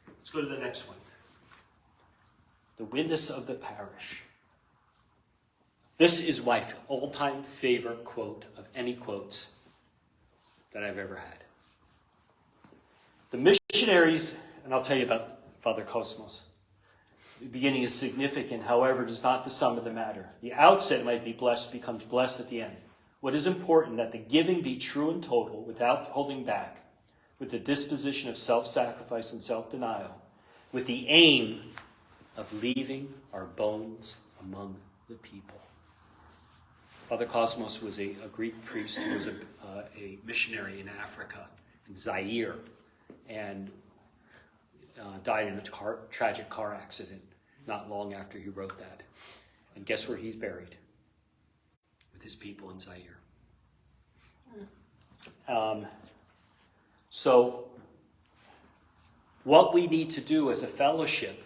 Let's go to the next one. The witness of the parish. This is my all-time favorite quote of any quotes that I've ever had. The missionaries, and I'll tell you about Father Cosmos. The beginning is significant, however, it is not the sum of the matter. The outset might be blessed, becomes blessed at the end. What is important, that the giving be true and total, without holding back, with the disposition of self-sacrifice and self-denial, with the aim of leaving our bones among the people. Father Cosmos was a Greek priest who was a missionary in Africa, in Zaire, and died in a tragic car accident not long after he wrote that. And guess where he's buried? With his people in Zaire. So what we need to do as a fellowship,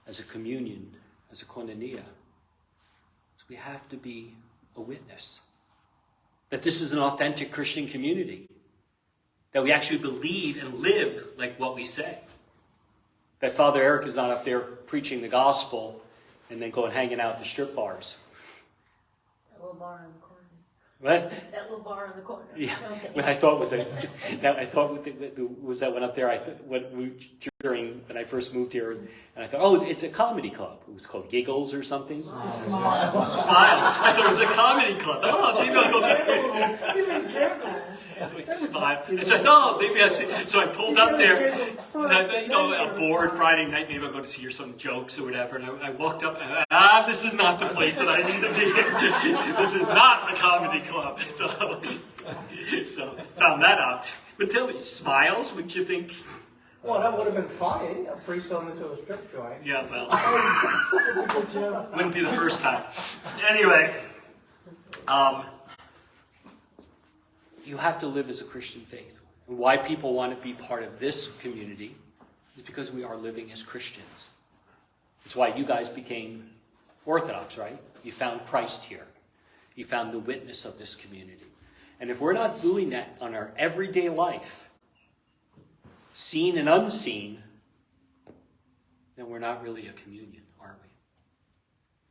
as a communion, as a koinonia, is we have to be a witness. That this is an authentic Christian community. That we actually believe and live like what we say. That Father Eric is not up there preaching the gospel and then going hanging out at the strip bars. That little bar in the corner. What? That little bar in the corner. Yeah, Okay. what I thought was that one up there. During when I first moved here, and I thought, oh, it's a comedy club. It was called Giggles or something. Smile. I thought it was a comedy club. Oh, maybe I'll go there. Smile. And so I thought, oh, maybe I should. So I pulled up there. And a bored Friday night. Maybe I'll go to hear some jokes or whatever. And I walked up. And this is not the place that I need to be. This is not a comedy club. So found that out. But tell me, smiles? Would you think? Well, that would have been funny, a priest going into a strip joint. Yeah, well, That's a good joke. wouldn't be the first time. Anyway, you have to live as a Christian faith. And why people want to be part of this community is because we are living as Christians. It's why you guys became Orthodox, right? You found Christ here. You found the witness of this community. And if we're not doing that on our everyday life, seen and unseen, then we're not really a communion, are we?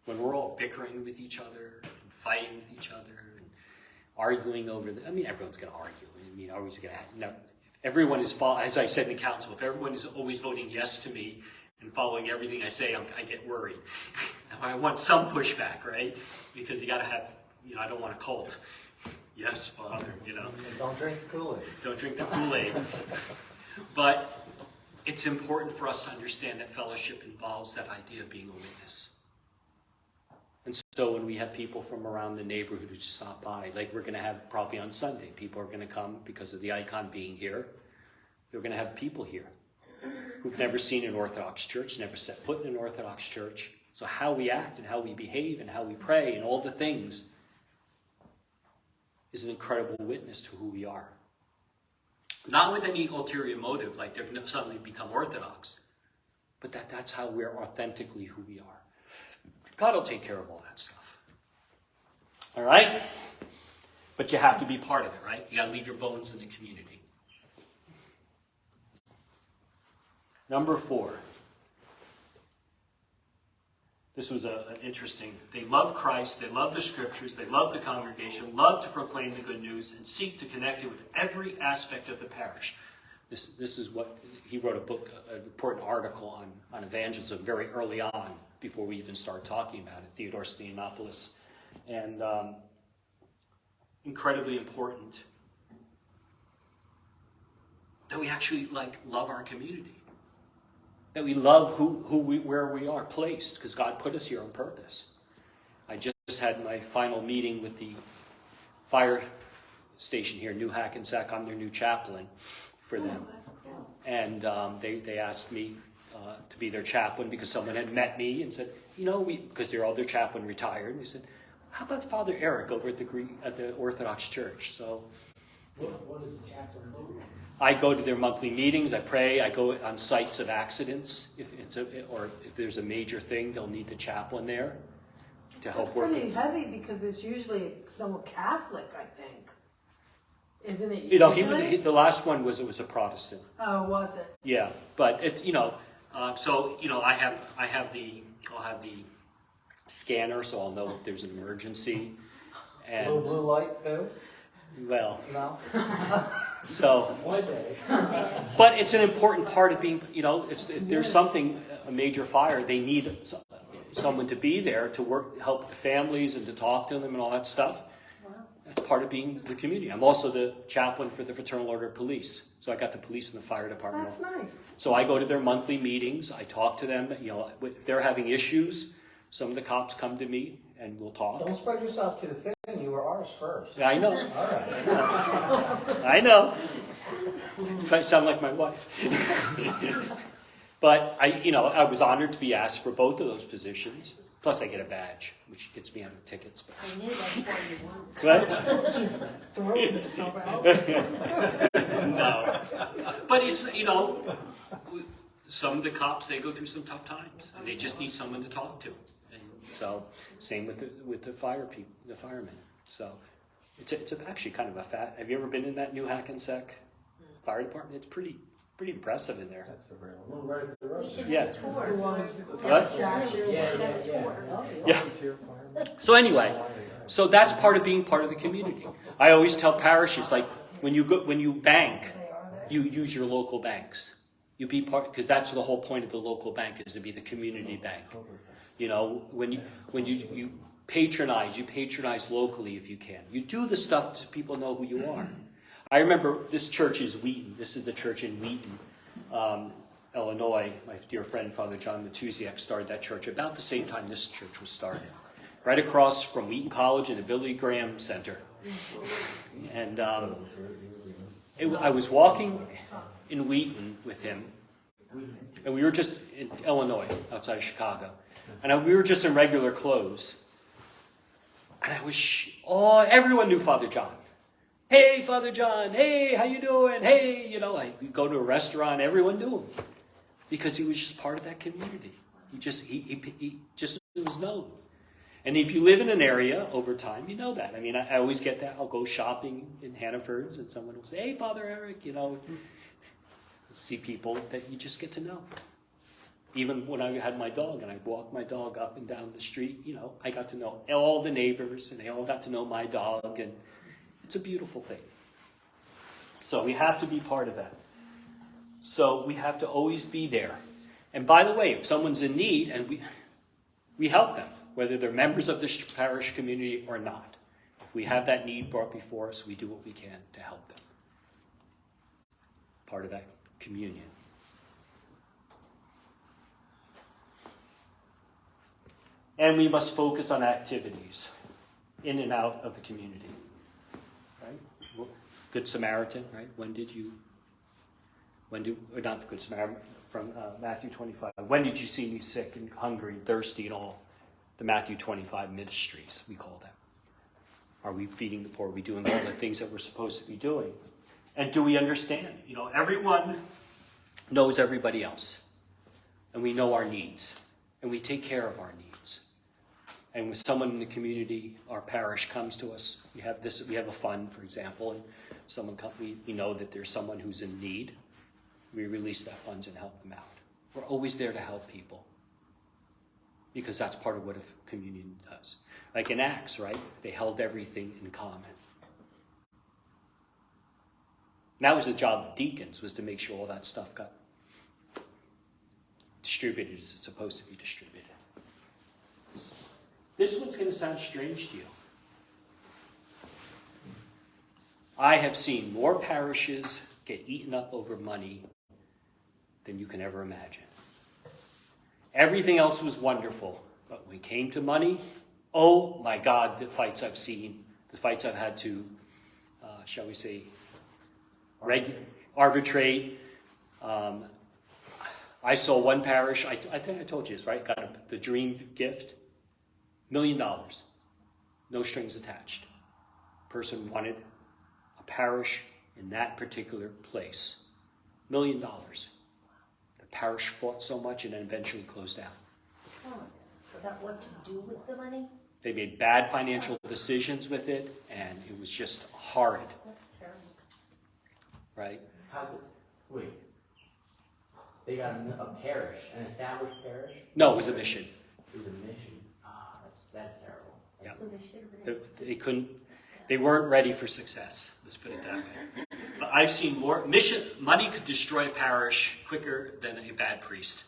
When we're all bickering with each other, and fighting with each other, and arguing over everyone's going to argue. Always going to. If everyone is, as I said in the council, if everyone is always voting yes to me and following everything I say, I get worried. I want some pushback, right? Because you got to have. I don't want a cult. Yes, Father. Don't drink the Kool-Aid. Don't drink the Kool-Aid. But it's important for us to understand that fellowship involves that idea of being a witness. And so when we have people from around the neighborhood who just stop by, like we're going to have probably on Sunday, people are going to come because of the icon being here. We're going to have people here who've never seen an Orthodox church, never set foot in an Orthodox church. So how we act and how we behave and how we pray and all the things is an incredible witness to who we are. Not with any ulterior motive, like they're going to suddenly become Orthodox, but that's how we're authentically who we are. God will take care of all that stuff. All right? But you have to be part of it, right? You got to leave your bones in the community. Number 4. The This was an interesting. They love Christ, they love the scriptures, they love the congregation, love to proclaim the good news, and seek to connect it with every aspect of the parish. This is what he wrote a book, an important article on evangelism very early on, before we even started talking about it, Theodore Stephanopoulos. And incredibly important that we actually love our community. That we love where we are placed, because God put us here on purpose. I just had my final meeting with the fire station here, New Hackensack. I'm their new chaplain for them. And they asked me to be their chaplain because someone had met me and said, because their other chaplain retired. And they said, how about Father Eric over at the Orthodox Church? So, What does the chaplain do? I go to their monthly meetings. I pray. I go on sites of accidents. If there's a major thing, they'll need the chaplain there to help It's work. pretty heavy because it's usually someone Catholic, I think. Isn't it? He was the last one was a Protestant. Oh, was it? Yeah, but it's I'll have the scanner, so I'll know if there's an emergency. And Blue light too? well, No? so. One day. But it's an important part of being, if there's something, a major fire, they need someone to be there to help the families and to talk to them and all that stuff. Wow. That's part of being the community. I'm also the chaplain for the Fraternal Order of Police. So I got the police and the fire department. That's nice. So I go to their monthly meetings. I talk to them. If they're having issues, some of the cops come to me and we'll talk. Don't spread yourself too thin. You were ours first. I know. All right. I know. I sound like my wife. But I was honored to be asked for both of those positions. Plus, I get a badge, which gets me out of tickets. But. I knew that's why you won. What? Just throw yourself out. No. But it's some of the cops, they go through some tough times, and they just need someone to talk to. And so same with the fire people, the firemen. So it's actually kind of a have you ever been in that New Hackensack fire department? It's pretty impressive in there. That's the real One right at the road. We should Yeah. have a tour. What? Statue. We should have a tour. Yeah. volunteer firemen. So anyway, so that's part of being part of the community. I always tell parishes, like when you bank, you use your local banks. You be part, because that's the whole point of the local bank, is to be the community bank. When you patronize locally if you can. You do the stuff so people know who you are. I remember this church is Wheaton. This is the church in Wheaton, Illinois. My dear friend, Father John Matusiak, started that church about the same time this church was started. Right across from Wheaton College and the Billy Graham Center. And I was walking in Wheaton with him, and we were just in Illinois, outside of Chicago. And we were just in regular clothes. And I was, everyone knew Father John. Hey, Father John. Hey, how you doing? Hey, we go to a restaurant. Everyone knew him because he was just part of that community. He just was known. And if you live in an area over time, you know that. I mean, I always get that. I'll go shopping in Hannaford's and someone will say, hey, Father Eric, see people that you just get to know. Even when I had my dog and I walked my dog up and down the street, I got to know all the neighbors and they all got to know my dog, and it's a beautiful thing. So we have to be part of that. So we have to always be there. And by the way, if someone's in need, and we help them, whether they're members of this parish community or not. If we have that need brought before us, we do what we can to help them. Part of that communion. And we must focus on activities in and out of the community. Right? Good Samaritan, right? Not the Good Samaritan, from Matthew 25. When did you see me sick and hungry and thirsty and all? The Matthew 25 ministries, we call them. Are we feeding the poor? Are we doing all the things that we're supposed to be doing? And do we understand? Everyone knows everybody else. And we know our needs. And we take care of our needs. And when someone in the community, our parish, comes to us, we have a fund, for example, and we know that there's someone who's in need. We release that funds and help them out. We're always there to help people. because that's part of what a communion does. Like in Acts, right? They held everything in common. And that was the job of deacons, was to make sure all that stuff got distributed as it's supposed to be distributed. This one's going to sound strange to you. I have seen more parishes get eaten up over money than you can ever imagine. Everything else was wonderful, but when it came to money, oh my God, the fights I've seen, the fights I've had to, shall we say, arbitrate. I saw one parish, I think I told you this, right? Got the dream gift, $1 million, no strings attached. Person wanted a parish in that particular place, $1 million. The parish fought so much and then eventually closed down. Oh my God. About what to do with the money? They made bad financial decisions with it, and it was just horrid, That's terrible. right? Wait. They got a parish, an established parish? No, it was a mission. It was a mission. Ah, that's terrible. Yeah. So they should have been. They weren't ready for success. Let's put it that way. But I've seen more money could destroy a parish quicker than a bad priest.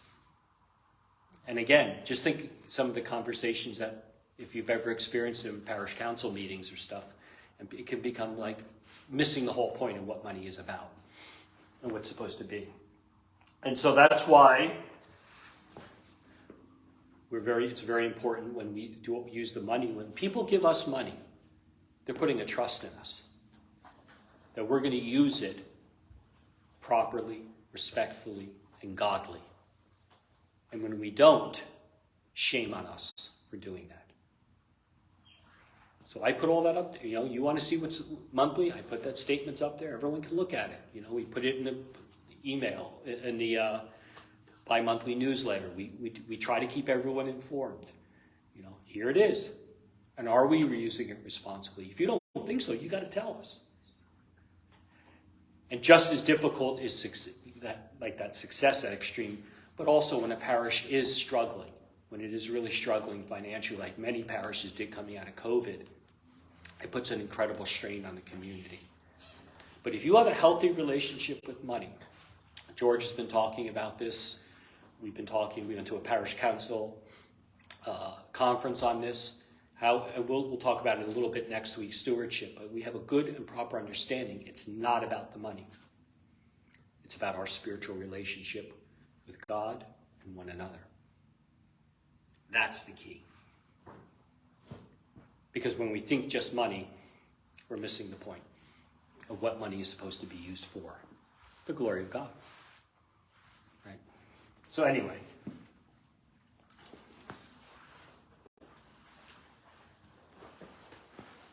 And again, just think some of the conversations that, if you've ever experienced in parish council meetings or stuff, and it can become like missing the whole point of what money is about and what's supposed to be. And so that's why it's very important when we use the money. When people give us money, they're putting a trust in us that we're going to use it properly, respectfully, and godly. And when we don't, shame on us for doing that. So I put all that up there. You know, you want to see what's monthly? I put that statements up there. Everyone can look at it. You know, we put it in the email, in the bi-monthly newsletter. We try to keep everyone informed. You know, here it is. And are we using it responsibly? If you don't think so, you got to tell us. And just as difficult is that success at extreme, but also when a parish is struggling, when it is really struggling financially, like many parishes did coming out of COVID, it puts an incredible strain on the community. But if you have a healthy relationship with money, George has been talking about this. We went to a parish council conference on this. We'll talk about it a little bit next week, stewardship, but we have a good and proper understanding. It's not about the money. It's about our spiritual relationship with God and one another. That's the key. Because when we think just money, we're missing the point of what money is supposed to be used for. The glory of God. Right? So anyway.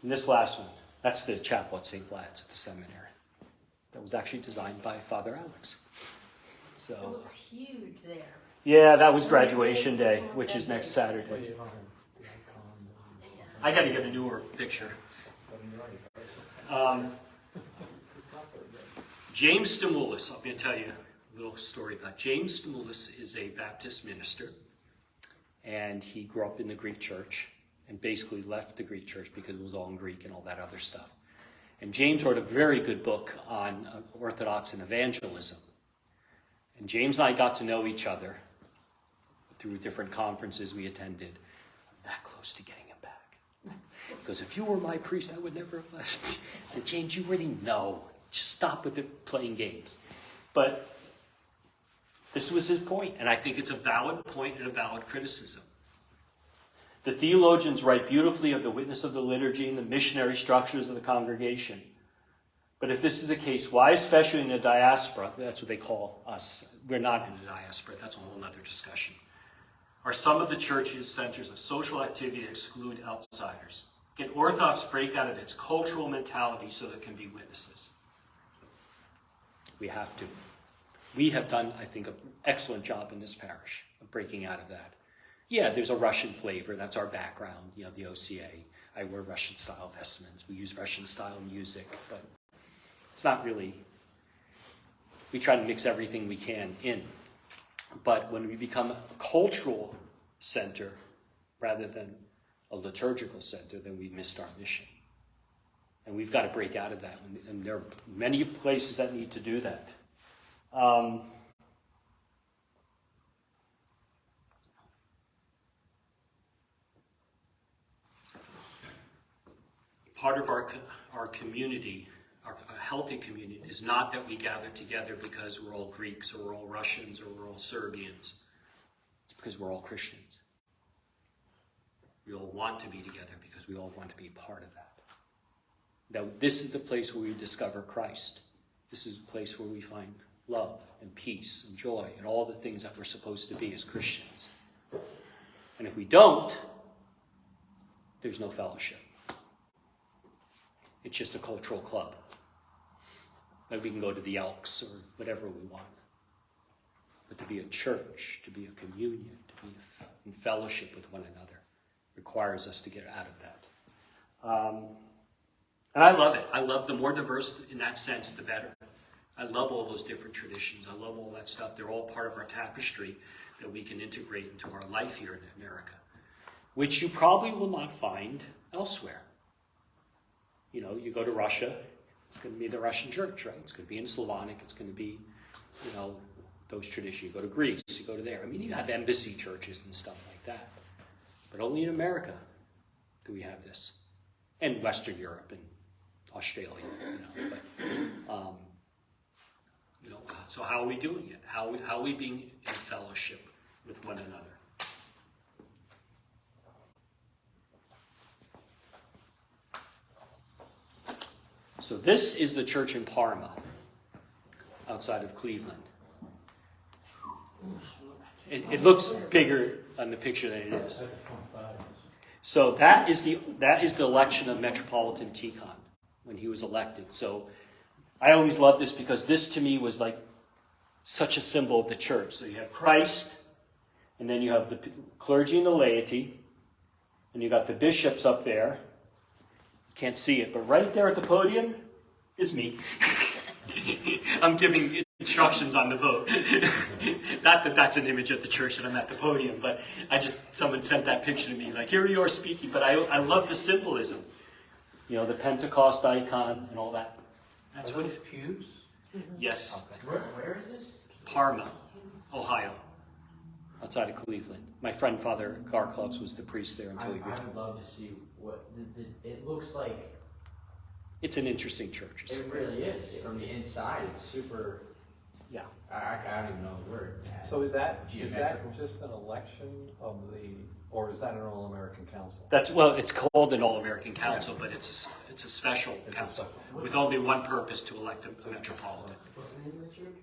And this last one, that's the chapel at St. Vlad's at the seminary. That was actually designed by Father Alex. It looks huge there. Yeah, that was graduation day, which is next Saturday. I got to get a newer picture. James Stimulus, I'm going to tell you a little story about James Stimulus. Is a Baptist minister, and he grew up in the Greek church and basically left the Greek church because it was all in Greek and all that other stuff. And James wrote a very good book on Orthodox and evangelism. And James and I got to know each other through different conferences we attended. I'm that close to getting him back. Because if you were my priest, I would never have left. I said, James, you already know. Just stop with the playing games. But this was his point, and I think it's a valid point and a valid criticism. The theologians write beautifully of the witness of the liturgy and the missionary structures of the congregation. But if this is the case, why, especially in the diaspora, that's what they call us, we're not in the diaspora, that's a whole other discussion, are some of the church's centers of social activity that exclude outsiders? Can Orthodox break out of its cultural mentality so there can be witnesses? We have to. We have done, I think, an excellent job in this parish of breaking out of that. Yeah, there's a Russian flavor, that's our background, you know, the OCA. I wear Russian-style vestments, we use Russian-style music, but it's not really, we try to mix everything we can in. But when we become a cultural center rather than a liturgical center, then we missed our mission. And we've got to break out of that. And there are many places that need to do that. Part of our community, our healthy community, is not that we gather together because we're all Greeks or we're all Russians or we're all Serbians. It's because we're all Christians. We all want to be together because we all want to be part of that. That this is the place where we discover Christ. This is the place where we find love and peace and joy and all the things that we're supposed to be as Christians. And if we don't, there's no fellowship. It's just a cultural club. Like we can go to the Elks or whatever we want. But to be a church, to be a communion, to be in fellowship with one another requires us to get out of that. And I love it. I love the more diverse in that sense, the better. I love all those different traditions. I love all that stuff. They're all part of our tapestry that we can integrate into our life here in America, which you probably will not find elsewhere. You know, you go to Russia, it's going to be the Russian church, right? It's going to be in Slavonic. It's going to be, you know, those traditions. You go to Greece, you go to there. I mean, you have embassy churches and stuff like that. But only in America do we have this. And Western Europe and Australia, you know. But, you know, so how are we doing it? How are we being in fellowship with one another? So this is the church in Parma, outside of Cleveland. It looks bigger on the picture than it is. So that is the election of Metropolitan Tikhon when he was elected. So I always love this because this to me was like such a symbol of the church. So you have Christ, and then you have the clergy and the laity, and you got the bishops up there. Can't see it, but right there at the podium is me. I'm giving instructions on the vote. Not that that's an image of the church and I'm at the podium, but someone sent that picture to me, like, here you are speaking. But I love the symbolism. You know, the Pentecost icon and all that. That's what it pews? Yes. Okay. Where is this? Parma, Ohio. Outside of Cleveland. My friend, Father Garclux, was the priest there until he I retired. would love to see what it looks like. It's an interesting church. It really is. From the inside, it's super. Yeah. I don't even know the word. So is that Geometrical. just an election of or is that an all-American council? It's called an All-American Council, but it's a special council with only one purpose: to elect a metropolitan. What's the name of the church?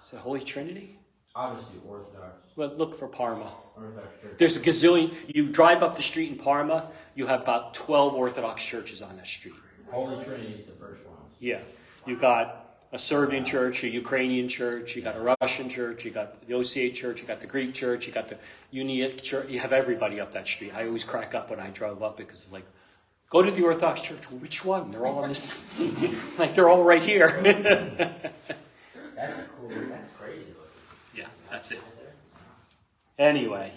Is it Holy Trinity? I'll just do Orthodox. Well, look for Parma. Orthodox Church. There's a gazillion. You drive up the street in Parma, you have about 12 Orthodox churches on that street. Holy Trinity is the first one. Yeah. You got a Serbian church, a Ukrainian church, you got a Russian church, you got the OCA church, you got the Greek church, you got the Uniate church. You have everybody up that street. I always crack up when I drove up because it's like, go to the Orthodox church. Well, which one? They're all on this. Like, they're all right here. That's crazy looking. Yeah, that's it. Anyway,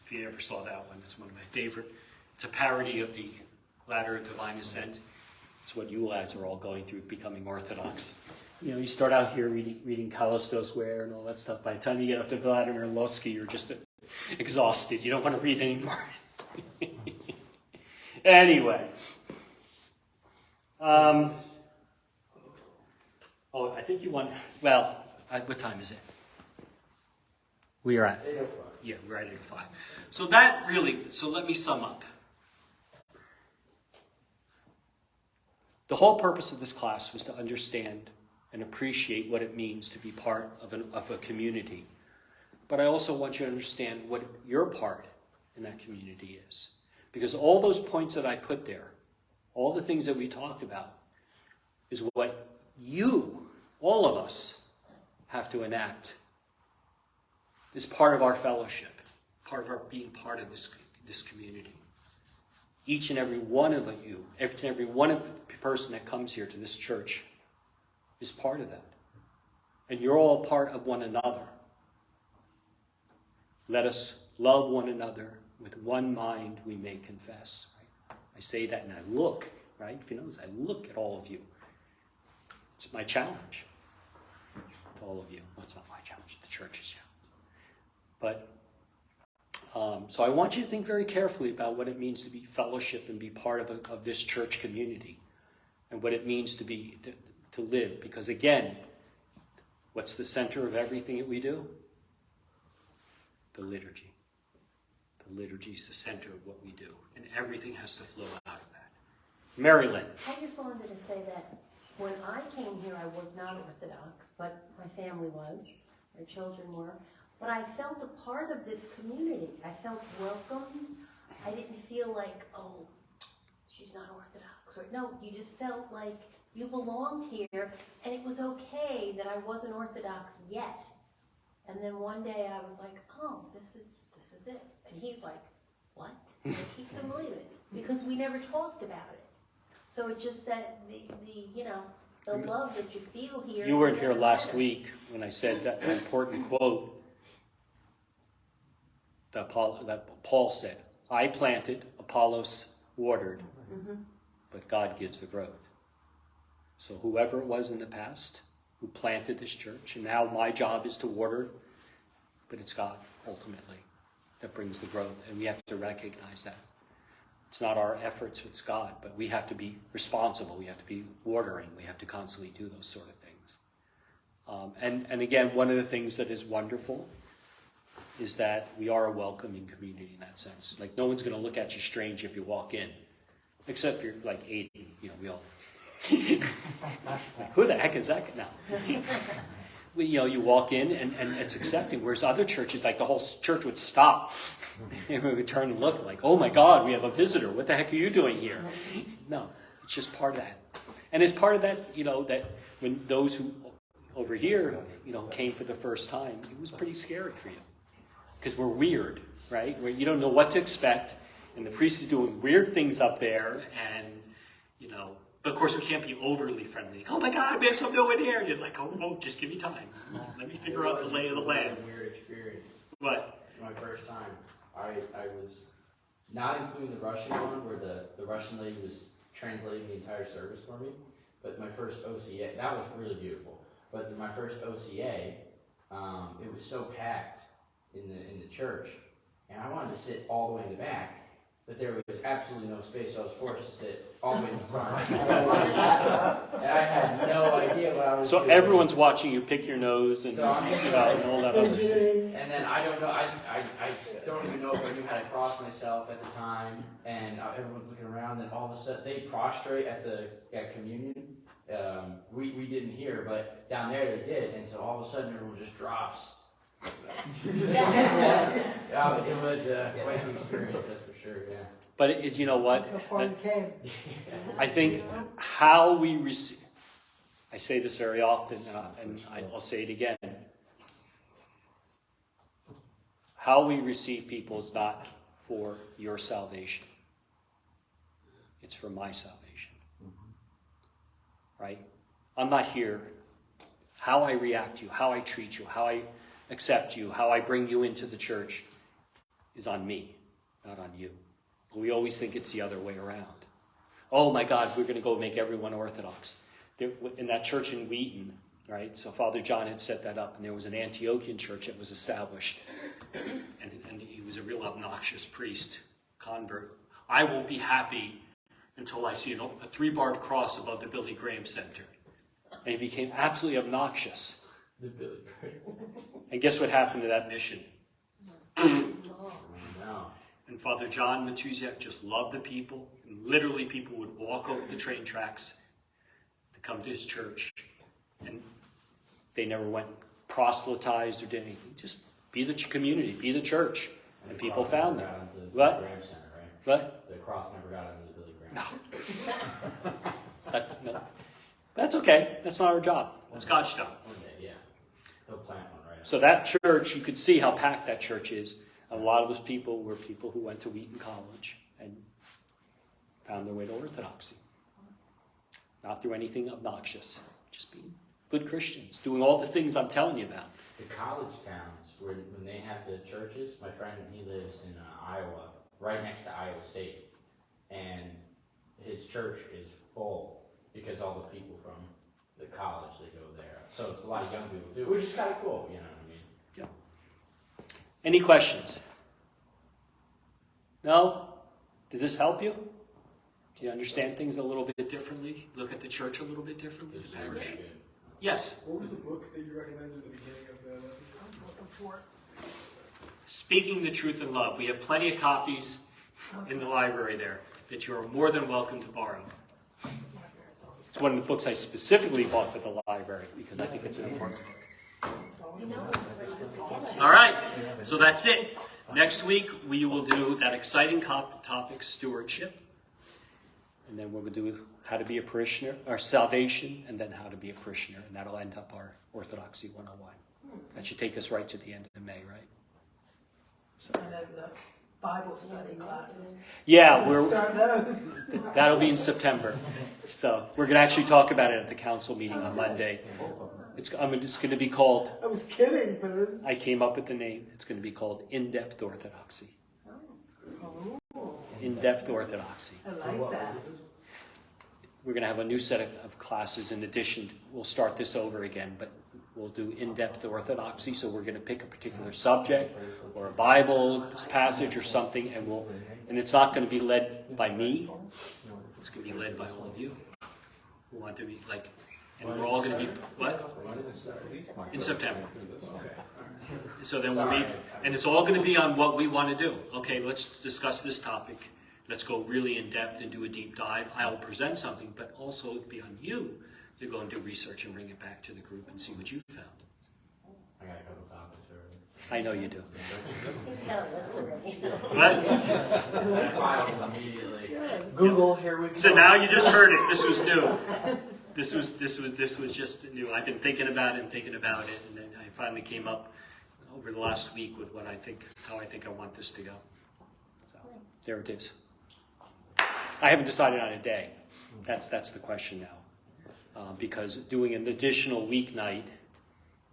if you ever saw that one, it's one of my favorite. It's a parody of the Ladder of Divine Ascent. It's what you guys are all going through, becoming Orthodox. You know, you start out here reading Kallistos Ware and all that stuff. By the time you get up to Vladimir Losky, you're just exhausted. You don't want to read anymore. Anyway. I think you want, what time is it? We are at 8:05. Yeah, we're at 8:05. So let me sum up. The whole purpose of this class was to understand and appreciate what it means to be part of a community. But I also want you to understand what your part in that community is. Because all those points that I put there, all the things that we talked about, is what you, all of us, have to enact. It's part of our fellowship, part of our being part of this community. Each and every one of you, every one of the person that comes here to this church is part of that. And you're all part of one another. Let us love one another. With one mind we may confess. Right? I say that and I look, right? If you notice, I look at all of you. It's my challenge to all of you. Well, it's not my challenge, the church's challenge. But, so I want you to think very carefully about what it means to be fellowship and be part of this church community. And what it means to live. Because again, what's the center of everything that we do? The liturgy. The liturgy is the center of what we do. And everything has to flow out of that. Mary Lynn. I just wanted to say that when I came here, I was not Orthodox, but my family was, our children were. But I felt a part of this community. I felt welcomed. I didn't feel like, oh, she's not Orthodox. Or no, you just felt like you belonged here, and it was okay that I wasn't Orthodox yet. And then one day I was like, oh, this is it. And he's like, what? Like, he couldn't believe it because we never talked about it. So it's just that the love that you feel here. You weren't here last week when I said that important quote that Paul said. I planted, Apollos watered, but God gives the growth. So whoever it was in the past who planted this church, and now my job is to water, but it's God ultimately that brings the growth, and we have to recognize that. It's not our efforts, it's God, but we have to be responsible. We have to be watering. We have to constantly do those sort of things. And again, one of the things that is wonderful is that we are a welcoming community in that sense. Like, no one's going to look at you strange if you walk in, except if you're like 80, we all... Who the heck is that now? You walk in and it's accepting, whereas other churches, like the whole church would stop and we would turn and look like, oh my God, we have a visitor. What the heck are you doing here? No, it's just part of that. And it's part of that, that when those who over here, came for the first time, it was pretty scary for you. Because we're weird, right? Where you don't know what to expect, and the priest is doing weird things up there, and, but of course we can't be overly friendly. Oh my God, we have some new in here. And you're like, oh, just give me time. Let me figure out the lay of the land. It was a weird experience. What? My first time, I was not including the Russian one, where the Russian lady was translating the entire service for me, but my first OCA, that was really beautiful. But my first OCA, it was so packed in the church, and I wanted to sit all the way in the back, but there was absolutely no space, so I was forced to sit all the way in the front. And I had no idea what I was doing. So everyone's watching you pick your nose and, So I'm and all that other stuff. And then I don't know, I don't even know if I knew how to cross myself at the time, and everyone's looking around, and all of a sudden they prostrate at communion. We didn't hear, but down there they did, and so all of a sudden everyone just drops. It was quite an experience, that's for sure, yeah. But it's, you know what? Before you came. I think how we receive, I say this very often, and I'll say it again. How we receive people is not for your salvation. It's for my salvation. Right? I'm not here. How I react to you, how I treat you, how I accept you, how I bring you into the church is on me, not on you. We always think it's the other way around. Oh my God, we're going to go make everyone Orthodox. In that church in Wheaton, right? So Father John had set that up, and there was an Antiochian church that was established. And he was a real obnoxious priest, convert. I won't be happy until I see a 3-barred cross above the Billy Graham Center. And he became absolutely obnoxious. The Billy Graham. And guess what happened to that mission? No. And Father John Matusiak just loved the people. And literally people would walk over the train tracks to come to his church. And they never went proselytized or did anything. Just be the community, be the church. And people found them. What? Graham Center, right? What? The cross never got into the Billy Graham. No. No. That's okay. That's not our job. It's God's job. One day, yeah. He'll plant one right. So that church, you could see how packed that church is. And a lot of those people were people who went to Wheaton College and found their way to Orthodoxy. Not through anything obnoxious, just being good Christians, doing all the things I'm telling you about. The college towns, when they have the churches, my friend, he lives in Iowa, right next to Iowa State. And his church is full because all the people from the college, they go there. So it's a lot of young people too, which is kind of cool, you know what I mean? Yeah. Any questions? No? Does this help you? Do you understand things a little bit differently? Look at the church a little bit differently? It's The parish? really good. Yes. What was the book that you recommended at the beginning of the lesson? I'm looking for it. Speaking the Truth in Love. We have plenty of copies in the library there that you are more than welcome to borrow. It's one of the books I specifically bought for the library because I think it's an important book. All right, so that's it. Next week we will do that exciting topic, stewardship. And then we'll do how to be a parishioner, our salvation, and then how to be a parishioner. And that'll end up our Orthodoxy 101. That should take us right to the end of May, right? So. And then the Bible study classes. Yeah, Start those. that'll be in September. So we're going to actually talk about it at the council meeting on Monday. It's going to be called, I was kidding, but it's. I came up with the name, it's going to be called In-Depth Orthodoxy. Oh, In-Depth Orthodoxy. I like that. We're going to have a new set of classes in addition. We'll start this over again, but we'll do in-depth orthodoxy. So we're going to pick a particular subject or a Bible passage or something, and it's not going to be led by me. It's going to be led by all of you who want to be like, and we're all going to be what? In September. So then we'll meet, and it's all going to be on what we want to do. Okay, let's discuss this topic. Let's go really in depth and do a deep dive. I'll present something, but also it'll be on you to go and do research and bring it back to the group and see what you found. I got a couple topics already. I know you do. He's got a list already. What? I filed them immediately. Google, here we go. So now you just heard it. This was new. This was just new. I've been thinking about it, and then I finally came up over the last week with how I think I want this to go. So there it is. I haven't decided on a day. That's the question now, because doing an additional weeknight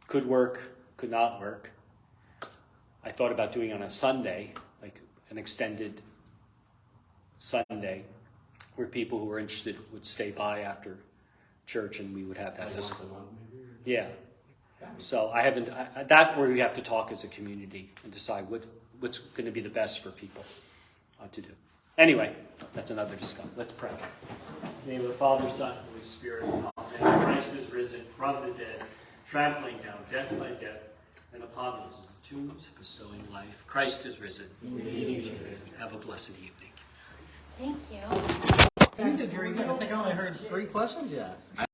could work, could not work. I thought about doing it on a Sunday, like an extended Sunday, where people who were interested would stay by after church, and we would have that. Like once a month, maybe? Yeah. So I haven't. That's where we have to talk as a community and decide what's going to be the best for people to do. Anyway, that's another discussion. Let's pray. In the name of the Father, Son, and Holy Spirit. Amen. Christ is risen from the dead, trampling down death by death, and upon those in the tombs, bestowing life. Christ is risen. Have a blessed evening. Thank you. You did very good. I think I only heard 3 questions, yes.